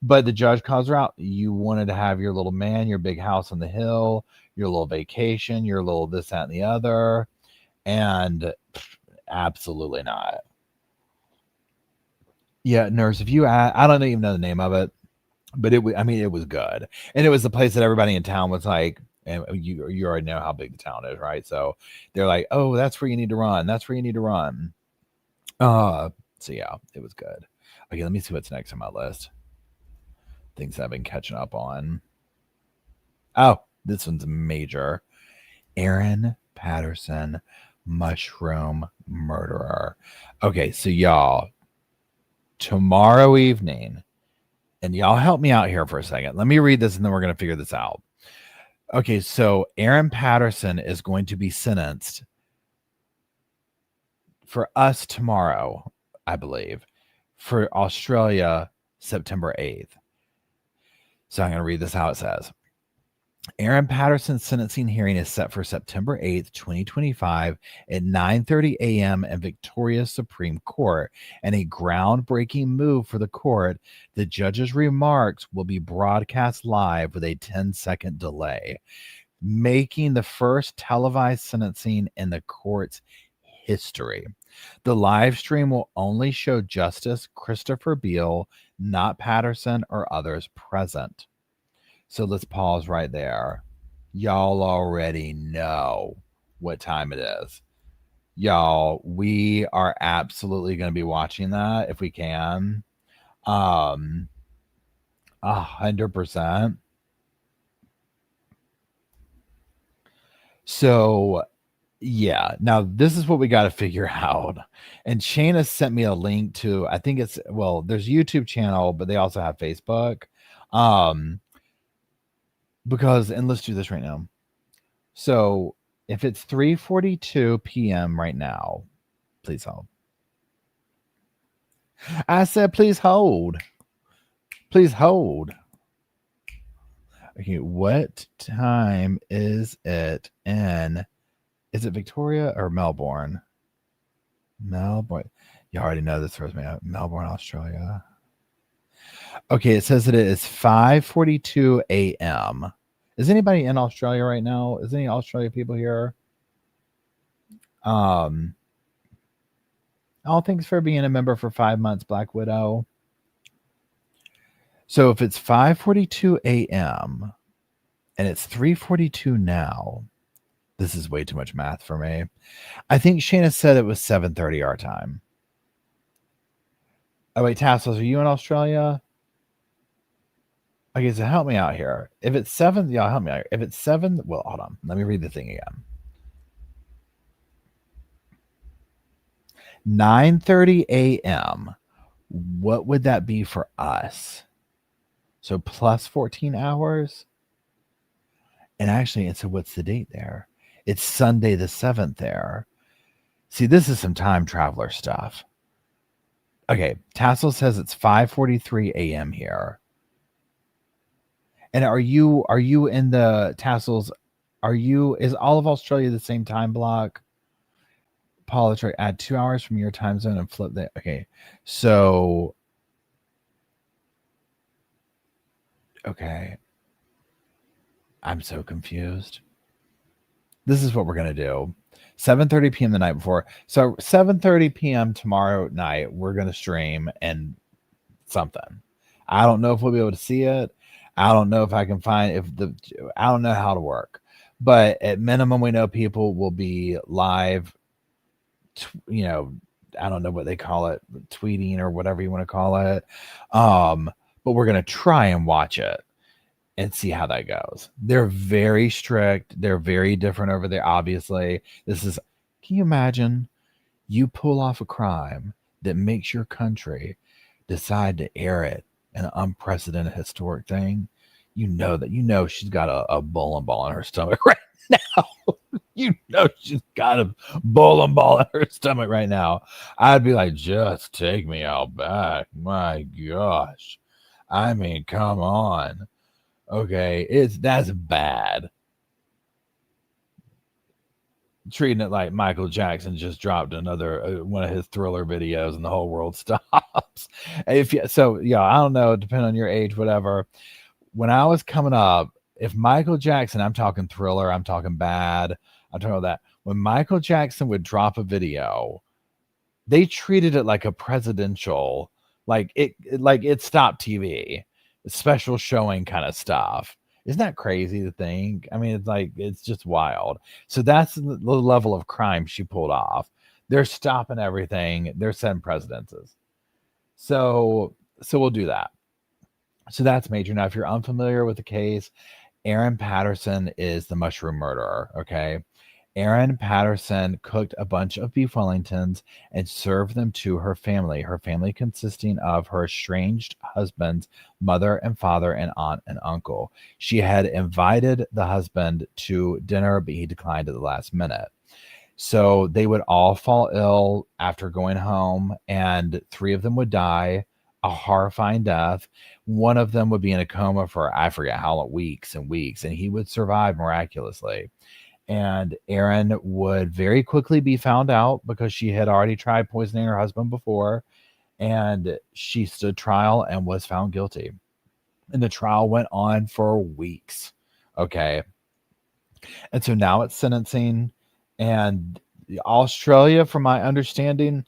But the judge calls her out. You wanted to have your little man, your big house on the hill, your little vacation, your little this, that, and the other. And absolutely not. Yeah, nurse, if you I don't even know the name of it. But it was good. And it was the place that everybody in town was like, and you already know how big the town is, right? So they're like, oh, that's where you need to run. That's where you need to run. So yeah, it was good. Okay, let me see what's next on my list. Things I've been catching up on. Oh, this one's major. Aaron Patterson, mushroom murderer. Okay, so y'all, tomorrow evening, and y'all help me out here for a second. Let me read this and then we're going to figure this out. Okay, so Aaron Patterson is going to be sentenced for us tomorrow, I believe, for Australia, September 8th. So I'm going to read this how it says. Aaron Patterson's sentencing hearing is set for September 8th, 2025 at 9:30 a.m. in Victoria's Supreme Court. And a groundbreaking move for the court, the judge's remarks will be broadcast live with a 10-second delay, making the first televised sentencing in the court's history. The live stream will only show Justice Christopher Beale, not Patterson or others present. So let's pause right there. Y'all already know what time it is. Y'all, we are absolutely going to be watching that if we can. 100%. So yeah, now this is what we got to figure out. And Shayna sent me a link to, I think there's a YouTube channel, but they also have Facebook. Because, and let's do this right now. So if it's 3:42 p.m. right now, please hold. I said, please hold. Please hold. Okay, what time is it in? Is it Victoria or Melbourne? Melbourne. You already know this throws me out. Melbourne, Australia. Okay, it says that it is 5:42 a.m. Is anybody in Australia right now? Is any Australia people here? Oh, thanks for being a member for 5 months, Black Widow. So if it's 5:42 a.m. and it's 3:42 now, this is way too much math for me. I think Shayna said it was 7:30 our time. Oh wait, Tassels, are you in Australia? Okay, so help me out here. If it's 7, yeah, help me out here. If it's 7, well, hold on. Let me read the thing again. 9:30 a.m. What would that be for us? So plus 14 hours. And actually, and so what's the date there? It's Sunday the 7th there. See, this is some time traveler stuff. Okay, Tassel says it's 5:43 a.m. here. And are you in the Tassels? Is all of Australia the same time block? Paul, try add 2 hours from your time zone and flip that. Okay, so okay, I'm so confused. This is what we're gonna do. 7:30 p.m. the night before. So 7:30 p.m. tomorrow night, we're gonna stream and something. I don't know if we'll be able to see it. I don't know if I can find I don't know how to work, but at minimum, we know people will be live. I don't know what they call it, tweeting or whatever you want to call it. But we're gonna try and watch it and see how that goes. They're very strict. They're very different over there. Obviously, can you imagine you pull off a crime that makes your country decide to air it, an unprecedented historic thing? She's got a bowling ball in her stomach right now. She's got a bowling ball in her stomach right now. I'd be like, just take me out back. My gosh. I mean, come on. Okay, that's bad. Treating it like Michael Jackson just dropped another one of his Thriller videos and the whole world stops. I don't know, depending on your age, whatever. When I was coming up, if Michael Jackson, I'm talking Thriller, I'm talking Bad, I'm talking about that. When Michael Jackson would drop a video, they treated it like a presidential, like it stopped TV, special showing kind of stuff. Isn't that crazy to think? I mean, it's just wild. So that's the level of crime she pulled off. They're stopping everything. They're setting precedences. So we'll do that. So that's major. Now, if you're unfamiliar with the case, Aaron Patterson is the mushroom murderer. Okay. Aaron Patterson cooked a bunch of beef Wellingtons and served them to her family consisting of her estranged husband's mother and father and aunt and uncle. She had invited the husband to dinner, but he declined at the last minute. So they would all fall ill after going home, and 3 of them would die a horrifying death. One of them would be in a coma for, I forget how long, weeks and weeks, and he would survive miraculously. And Erin would very quickly be found out because she had already tried poisoning her husband before, and she stood trial and was found guilty. And the trial went on for weeks. Okay. And so now it's sentencing, and Australia, from my understanding,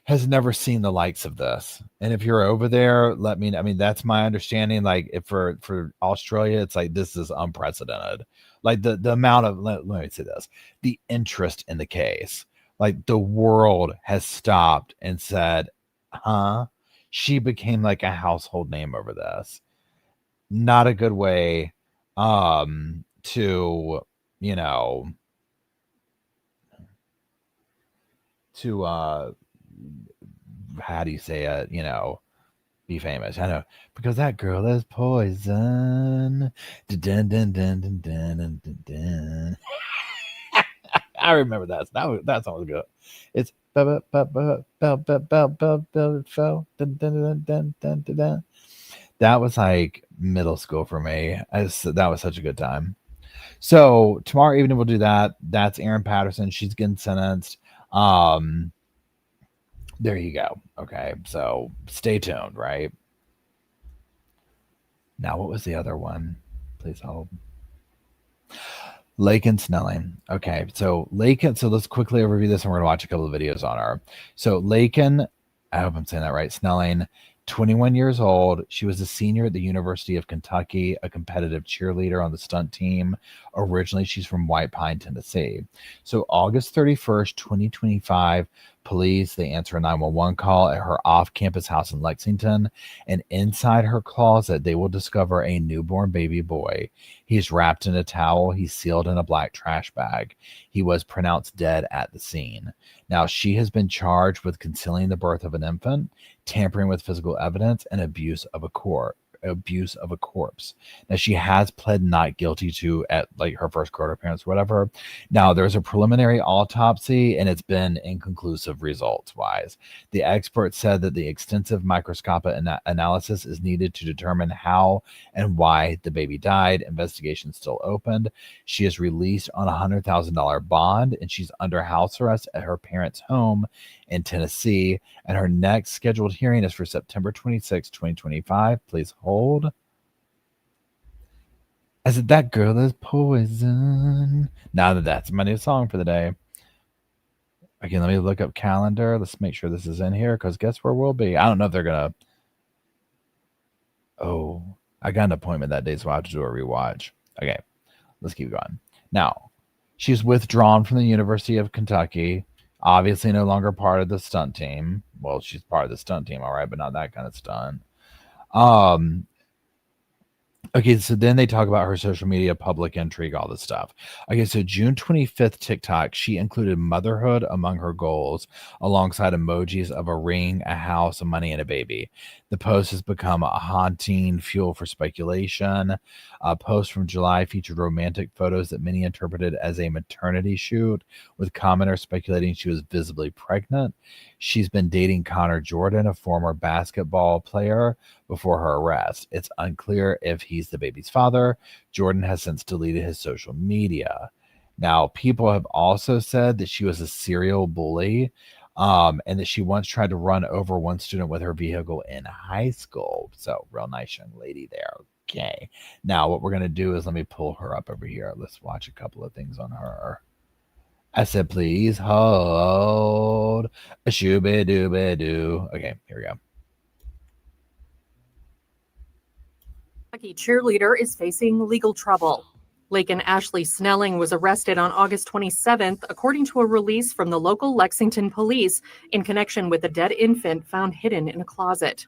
has never seen the likes of this. And if you're over there, let me know. I mean, that's my understanding. Like, if for Australia, it's like, this is unprecedented. Like the amount of, let me say this, the interest in the case, like the world has stopped and said, huh? She became like a household name over this. Not a good way to how do you say it, be famous. I know, because that girl is poison. Dun, dun, dun, dun, dun, dun, dun. I remember that. That song was good. It's That was like middle school for me. That was such a good time. So tomorrow evening we'll do that. That's Erin Patterson. She's getting sentenced. There you go. Okay, so stay tuned, right? Now, what was the other one? Please hold. Laken Snelling. Okay, so Laken. So let's quickly overview this, and we're gonna watch a couple of videos on her. So Laken, I hope I'm saying that right. Snelling, 21 years old. She was a senior at the University of Kentucky, a competitive cheerleader on the stunt team. Originally, she's from White Pine, Tennessee. So August 31st, 2025, police, they answer a 911 call at her off-campus house in Lexington. And inside her closet, they will discover a newborn baby boy. He's wrapped in a towel. He's sealed in a black trash bag. He was pronounced dead at the scene. Now, she has been charged with concealing the birth of an infant, tampering with physical evidence, and abuse of a corpse. Now, she has pled not guilty to at like her first court appearance, whatever. Now, there's a preliminary autopsy, and it's been inconclusive results wise. The expert said that the extensive microscopic analysis is needed to determine how and why the baby died. Investigation still opened. She is released on a $100,000 bond, and she's under house arrest at her parents' home in Tennessee. And her next scheduled hearing is for September 26, 2025. Please hold. I said, that girl is poison. Now that's my new song for the day. Again, let me look up calendar. Let's make sure this is in here, because guess where we'll be? I don't know if they're going to. Oh, I got an appointment that day, so I have to do a rewatch. Okay, let's keep going. Now, she's withdrawn from the University of Kentucky. Obviously no longer part of the stunt team. Well, she's part of the stunt team, all right, but not that kind of stunt. Okay, so then they talk about her social media, public intrigue, all this stuff. Okay, so June 25th TikTok, she included motherhood among her goals, alongside emojis of a ring, a house, a money, and a baby. The post has become a haunting fuel for speculation. A post from July featured romantic photos that many interpreted as a maternity shoot, with commenters speculating she was visibly pregnant. She's been dating Connor Jordan, a former basketball player, before her arrest. It's unclear if he's the baby's father. Jordan has since deleted his social media. Now, people have also said that she was a serial bully, and that she once tried to run over one student with her vehicle in high school. So, real nice young lady there. Okay. Now, what we're going to do is let me pull her up over here. Let's watch a couple of things on her. I said, please hold. A shooby-dooby-doo. Okay, here we go. Kentucky cheerleader is facing legal trouble. Laken Ashley Snelling was arrested on August 27th, according to a release from the local Lexington police, in connection with a dead infant found hidden in a closet.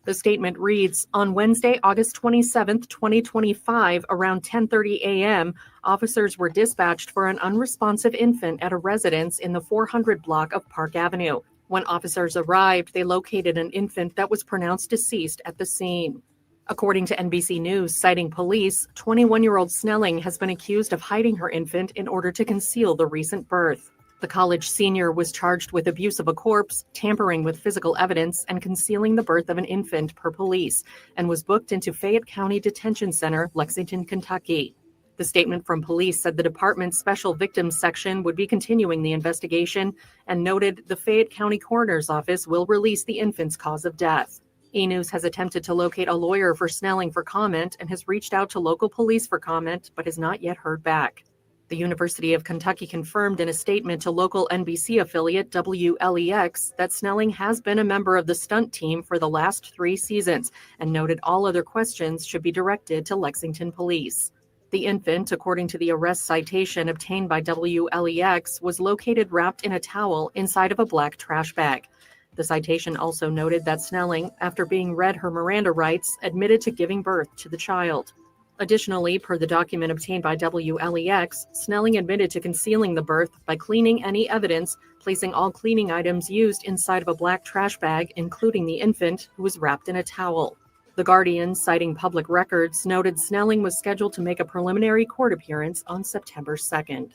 The statement reads, on Wednesday, August 27th, 2025, around 10:30 a.m., officers were dispatched for an unresponsive infant at a residence in the 400 block of Park Avenue. When officers arrived, they located an infant that was pronounced deceased at the scene. According to NBC News, citing police, 21-year-old Snelling has been accused of hiding her infant in order to conceal the recent birth. The college senior was charged with abuse of a corpse, tampering with physical evidence, and concealing the birth of an infant per police, and was booked into Fayette County Detention Center, Lexington, Kentucky. The statement from police said the department's Special Victims Section would be continuing the investigation, and noted the Fayette County Coroner's Office will release the infant's cause of death. E-News has attempted to locate a lawyer for Snelling for comment and has reached out to local police for comment, but has not yet heard back. The University of Kentucky confirmed in a statement to local NBC affiliate WLEX that Snelling has been a member of the stunt team for the last 3 seasons, and noted all other questions should be directed to Lexington police. The infant, according to the arrest citation obtained by WLEX, was located wrapped in a towel inside of a black trash bag. The citation also noted that Snelling, after being read her Miranda rights, admitted to giving birth to the child. Additionally, per the document obtained by WLEX, Snelling admitted to concealing the birth by cleaning any evidence, placing all cleaning items used inside of a black trash bag, including the infant, who was wrapped in a towel. The Guardian, citing public records, noted Snelling was scheduled to make a preliminary court appearance on September 2nd.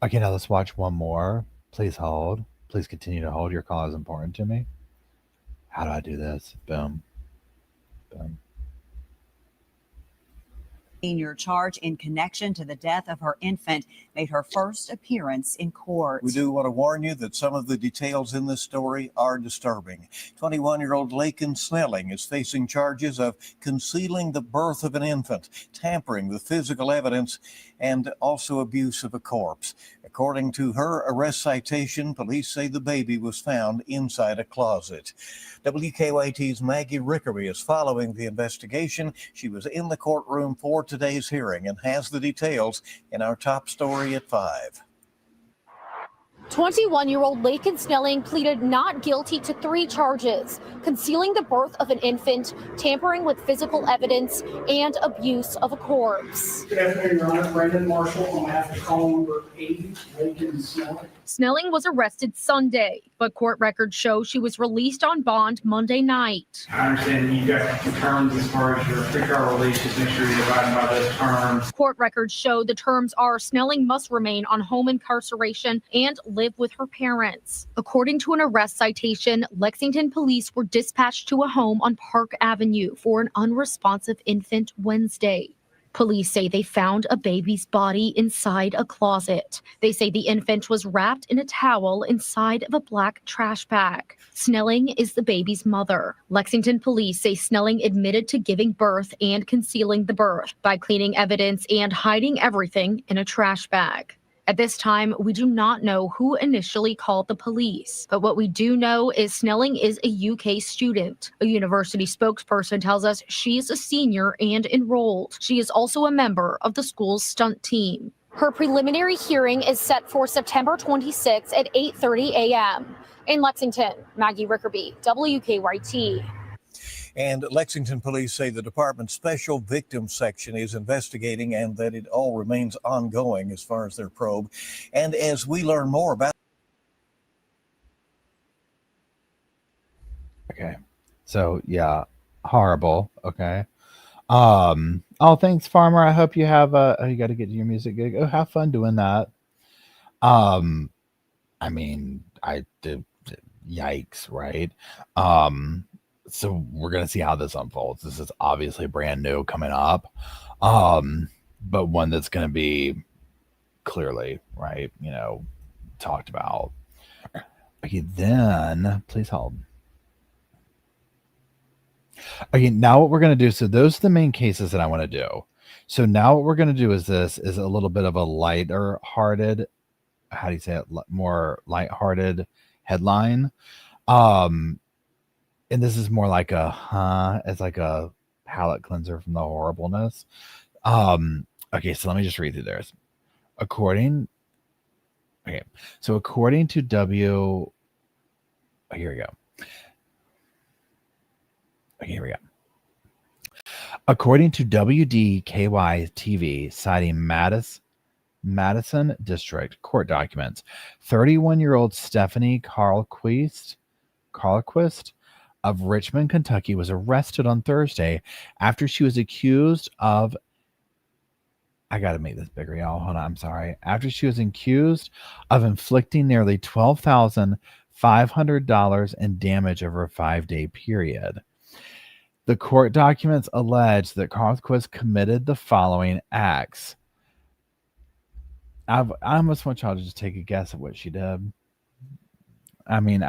Okay, now let's watch one more. Please hold. Please continue to hold. Your call is important to me. How do I do this? Boom. Boom. Senior charge in connection to the death of her infant made her first appearance in court. We do want to warn you that some of the details in this story are disturbing. 21-year-old Laken Snelling is facing charges of concealing the birth of an infant, tampering with physical evidence, and also abuse of a corpse. According to her arrest citation, police say the baby was found inside a closet. WKYT's Maggie Rickerby is following the investigation. She was in the courtroom for today's hearing and has the details in our top story at 5. 21-year-old Laken Snelling pleaded not guilty to 3 charges: concealing the birth of an infant, tampering with physical evidence, and abuse of a corpse. Good afternoon, Your Honor. Brandon Marshall on behalf of call number 8, Laken Snelling. Snelling was arrested Sunday, but court records show she was released on bond Monday night. I understand you got some terms as far as your pretrial release. Just make sure you're abiding by those terms. Court records show the terms are Snelling must remain on home incarceration and live with her parents. According to an arrest citation, Lexington police were dispatched to a home on Park Avenue for an unresponsive infant Wednesday. Police say they found a baby's body inside a closet. They say the infant was wrapped in a towel inside of a black trash bag. Snelling is the baby's mother. Lexington police say Snelling admitted to giving birth and concealing the birth by cleaning evidence and hiding everything in a trash bag. At this time, we do not know who initially called the police, but what we do know is Snelling is a UK student. A university spokesperson tells us she is a senior and enrolled. She is also a member of the school's stunt team. Her preliminary hearing is set for September 26 at 8:30 a.m. In Lexington, Maggie Rickerby, WKYT. And Lexington police say the department's special victims section is investigating and that it all remains ongoing as far as their probe. And as we learn more about. Okay. So yeah, horrible. Okay. Oh, thanks, Farmer. I hope you have you got to get to your music gig. Oh, have fun doing that. I mean, I did. Yikes, right? So we're gonna see how this unfolds. This is obviously brand new coming up, but one that's gonna be clearly right, talked about. Okay, then please hold. Okay, now what we're gonna do. So those are the main cases that I want to do. So now what we're gonna do is this is a little bit of a lighter hearted, how do you say it? More lighthearted headline. And this is more like it's like a palate cleanser from the horribleness. Okay, so let me just read through this. According to here we go. Okay, here we go. According to WDKY TV, citing Madison District court documents, 31-year-old Stephanie Carquist of Richmond, Kentucky, was arrested on Thursday after she was accused of. I got to make this bigger, y'all. Hold on. I'm sorry. After she was accused of inflicting nearly $12,500 in damage over a 5-day period. The court documents allege that Carquist committed the following acts. I almost want y'all to just take a guess at what she did. I mean,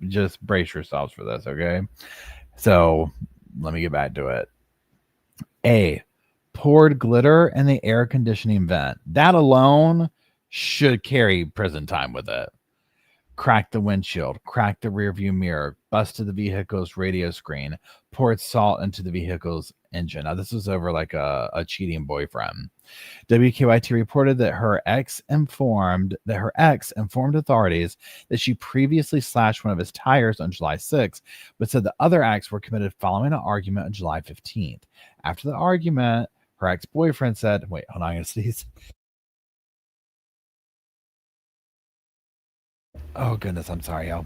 just brace yourselves for this, okay? So let me get back to it. A, poured glitter in the air conditioning vent. That alone should carry prison time with it. Cracked the windshield, cracked the rearview mirror, busted the vehicle's radio screen, poured salt into the vehicle's engine. Now, this was over like a cheating boyfriend. WKYT reported that her ex informed authorities that she previously slashed one of his tires on July 6th, but said the other acts were committed following an argument on July 15th. After the argument, her ex-boyfriend said, wait, hold on, I'm going to sneeze. Oh, goodness, I'm sorry, y'all.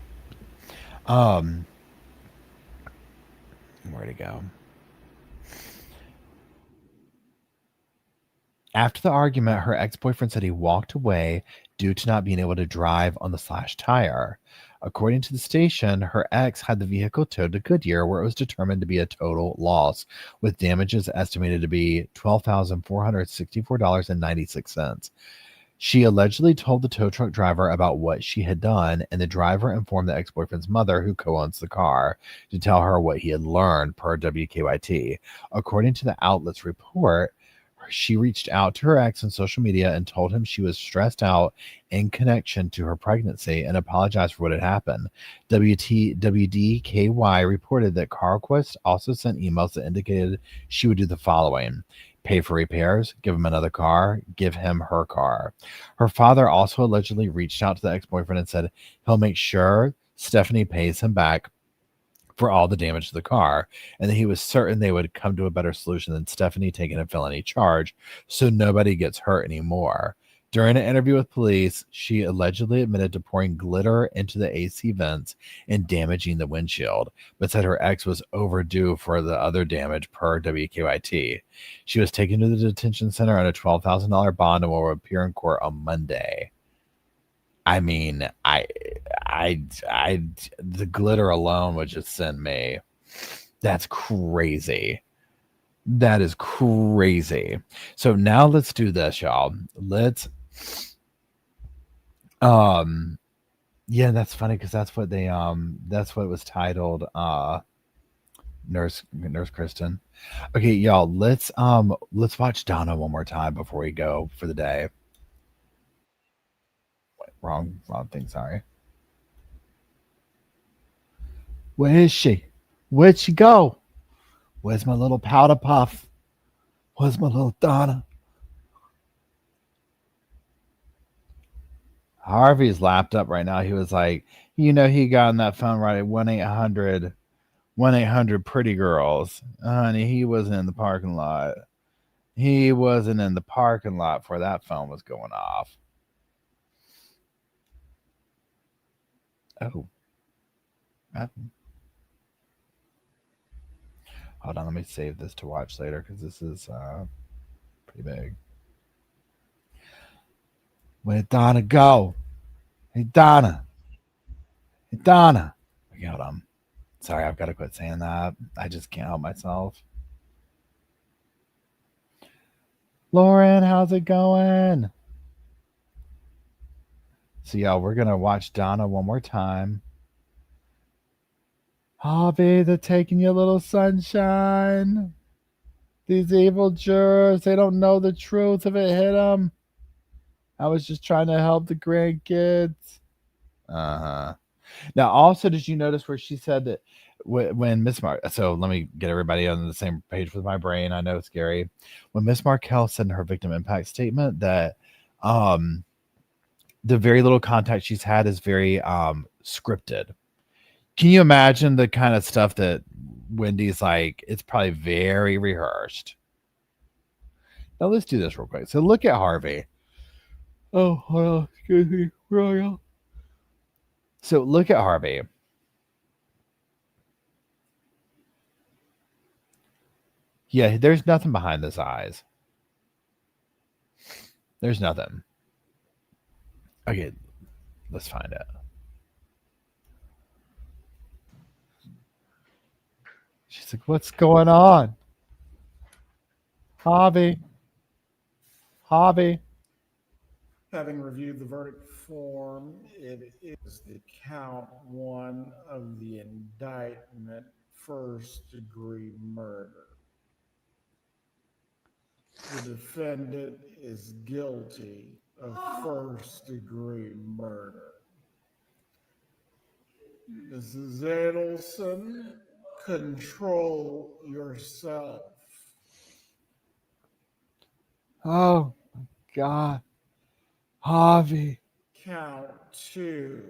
Where'd it go? After the argument, her ex-boyfriend said he walked away due to not being able to drive on the slashed tire. According to the station, her ex had the vehicle towed to Goodyear, where it was determined to be a total loss, with damages estimated to be $12,464.96. She allegedly told the tow truck driver about what she had done, and the driver informed the ex-boyfriend's mother, who co-owns the car, to tell her what he had learned, per WKYT. According to the outlet's report, she reached out to her ex on social media and told him she was stressed out in connection to her pregnancy and apologized for what had happened. WDKY reported that Carquist also sent emails that indicated she would do the following: pay for repairs, give him another car, give him her car. Her father also allegedly reached out to the ex-boyfriend and said he'll make sure Stephanie pays him back for all the damage to the car, and that he was certain they would come to a better solution than Stephanie taking a felony charge, so nobody gets hurt anymore. During an interview with police, she allegedly admitted to pouring glitter into the AC vents and damaging the windshield, but said her ex was overdue for the other damage, per WKYT. She was taken to the detention center on a $12,000 bond and will appear in court on Monday. I mean, the glitter alone would just send me. That's crazy. That is crazy. So now let's do this, y'all. Yeah, that's funny because that's what they that's what was titled Nurse Kristen. Okay, y'all, let's watch Donna one more time before we go for the day. Wrong thing, sorry. Where is she? Where'd she go? Where's my little powder puff? Where's my little Donna? Harvey's lapped up right now. He was like, he got on that phone right at 1-800 pretty girls. Honey, he wasn't in the parking lot. He wasn't in the parking lot before that phone was going off. Oh. Hold on, let me save this to watch later because this is pretty big. Where'd Donna go? Hey, Donna. Hey, Donna. Okay, hold on. Sorry, I've got to quit saying that. I just can't help myself. Lauren, how's it going? So, y'all, we're going to watch Donna one more time. Hobby, they're taking your little sunshine. These evil jurors, they don't know the truth if it hit them. I was just trying to help the grandkids. Uh-huh. Now, also, did you notice where she said that when Miss so let me get everybody on the same page with my brain. I know it's scary. When Miss Markell said in her victim impact statement that the very little contact she's had is very scripted. Can you imagine the kind of stuff that Wendy's like? It's probably very rehearsed. Now, let's do this real quick. So look at Harvey. Oh, hold on. Excuse me. Royal. So look at Harvey. Yeah, there's nothing behind his eyes. There's nothing. Okay, let's find it. She's like, what's going on? Hobby. Having reviewed the verdict form, it is the count one of the indictment, first-degree murder. The defendant is guilty of first-degree murder. Mrs. Adelson, control yourself. Oh, my God. Harvey. Count two.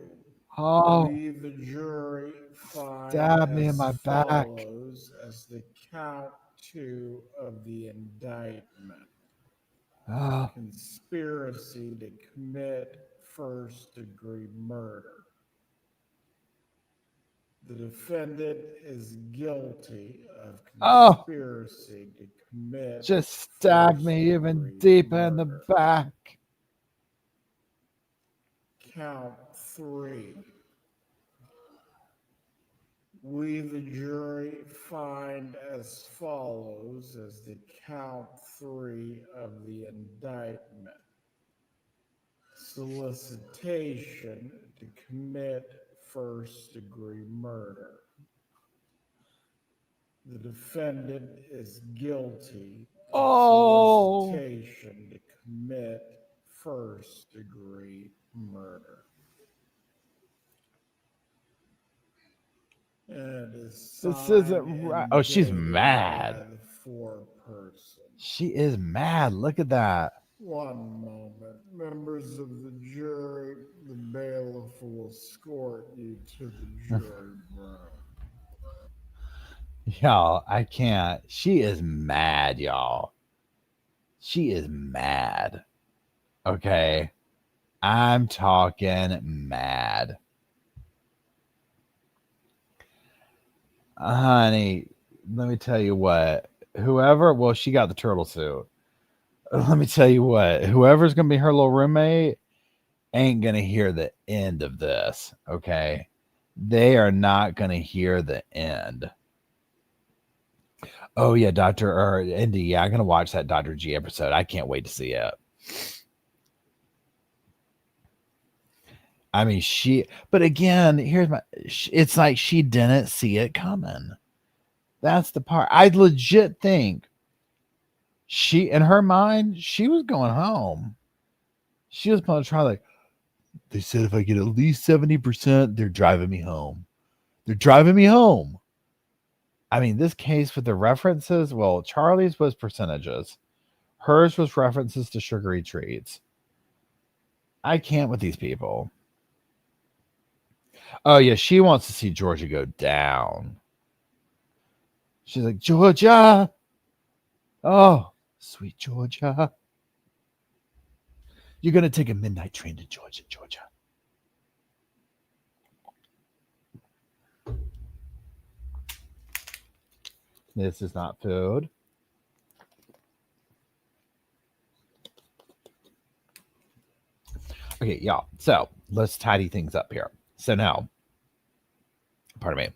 Oh. Believe the jury find Stab me in my back. follows as the count two of the indictment. Oh. Conspiracy to commit first-degree murder. The defendant is guilty of conspiracy to commit. Just stab me even first-degree deeper in the murder. back. Count 3. We, the jury, find as follows as the count 3 of the indictment. Solicitation to commit first-degree murder. The defendant is guilty of solicitation to commit first-degree murder. And it is This isn't signed right. and Oh, she's dated mad. by the foreperson. She is mad. Look at that. One moment. Members of the jury, the bailiff will escort you to the jury room. Y'all, I can't. She is mad, y'all. She is mad. Okay. I'm talking mad. Honey, let me tell you what. Well, she got the turtle suit. Let me tell you what. Whoever's going to be her little roommate ain't going to hear the end of this. Okay. They are not going to hear the end. Oh, yeah, Dr. Indy. Yeah, I'm going to watch that Dr. G episode. I can't wait to see it. I mean, but again, it's like she didn't see it coming. That's the part. I legit think in her mind, she was going home. She was going to try, like, they said if I get at least 70%, they're driving me home. They're driving me home. I mean, this case with the references, well, Charlie's was percentages. Hers was references to sugary treats. I can't with these people. Oh, yeah, she wants to see Georgia go down. She's like, Georgia. Oh, sweet Georgia. You're going to take a midnight train to Georgia. This is not food. Okay, y'all. So let's tidy things up here. So now, pardon me.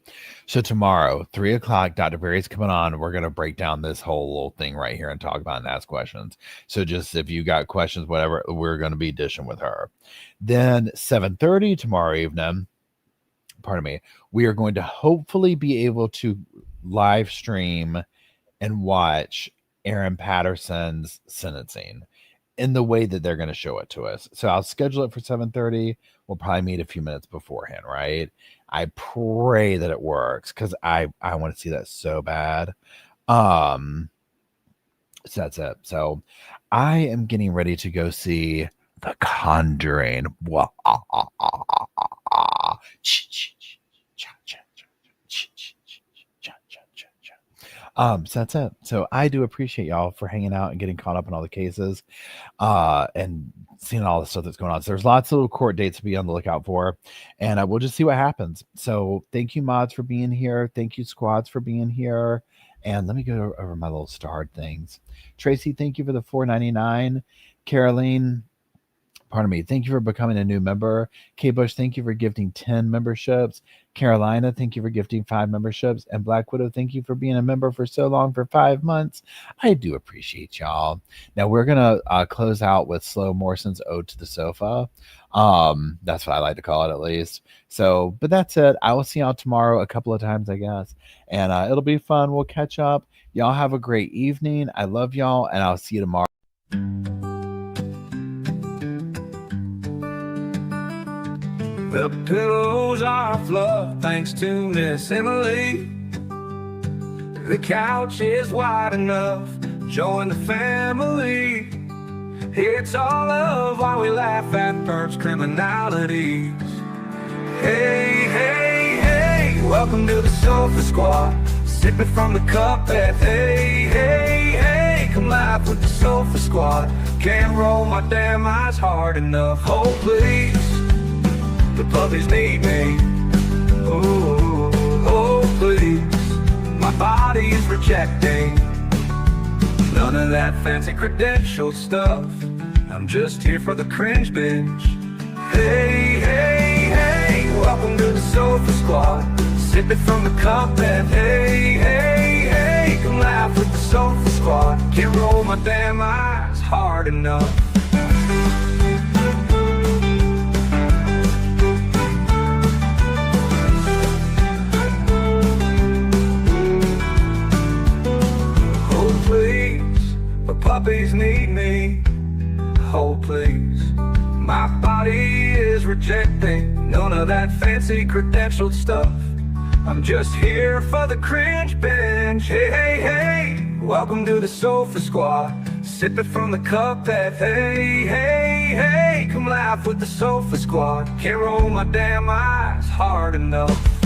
So tomorrow, 3:00, Dr. Barry's coming on. We're going to break down this whole little thing right here and talk about and ask questions. So just if you got questions, whatever, we're going to be dishing with her. Then 7:30 tomorrow evening, pardon me, we are going to hopefully be able to live stream and watch Aaron Patterson's sentencing in the way that they're going to show it to us. So I'll schedule it for 7:30. We'll probably meet a few minutes beforehand, right? I pray that it works because I want to see that so bad. So that's it. So I am getting ready to go see The Conjuring. So that's it. So I do appreciate y'all for hanging out and getting caught up in all the cases and seeing all the stuff that's going on. So there's lots of little court dates to be on the lookout for, and we'll just see what happens. So thank you, mods, for being here. Thank you, squads, for being here. And let me go over my little starred things. Tracy, thank you for the $4.99. Caroline, pardon me, thank you for becoming a new member. K Bush, thank you for gifting 10 memberships. Carolina, thank you for gifting 5 memberships. And Black Widow, thank you for being a member for so long, for 5 months. I do appreciate y'all. Now we're gonna close out with Slow Morrison's Ode to the Sofa. That's what I like to call it, at least. So, but that's it. I will see y'all tomorrow a couple of times, I guess, and it'll be fun. We'll catch up. Y'all have a great evening. I love y'all, and I'll see you tomorrow. The pillows are fluff thanks to Miss Emily. The couch is wide enough, join the family. It's all love while we laugh at Bert's criminalities. Hey, hey, hey, welcome to the Sofa Squad. Sipping from the cup at hey, hey, hey. Come laugh with the Sofa Squad. Can't roll my damn eyes hard enough. Oh, please. The puppies need me. Oh, oh, please. My body is rejecting None of that fancy credential stuff. I'm just here for the cringe binge. Hey, hey, hey, welcome to the Sofa Squad. Sip it from the cup and hey, hey, hey, come laugh with the Sofa Squad. Can't roll my damn eyes hard enough. Oh please, the puppies need me. Oh please, my body is rejecting none of that fancy credentialed stuff. I'm just here for the cringe binge. Hey, hey, hey, welcome to the Sofa Squad. Sip it from the cup that hey, hey, hey, come laugh with the Sofa Squad. Can't roll my damn eyes hard enough.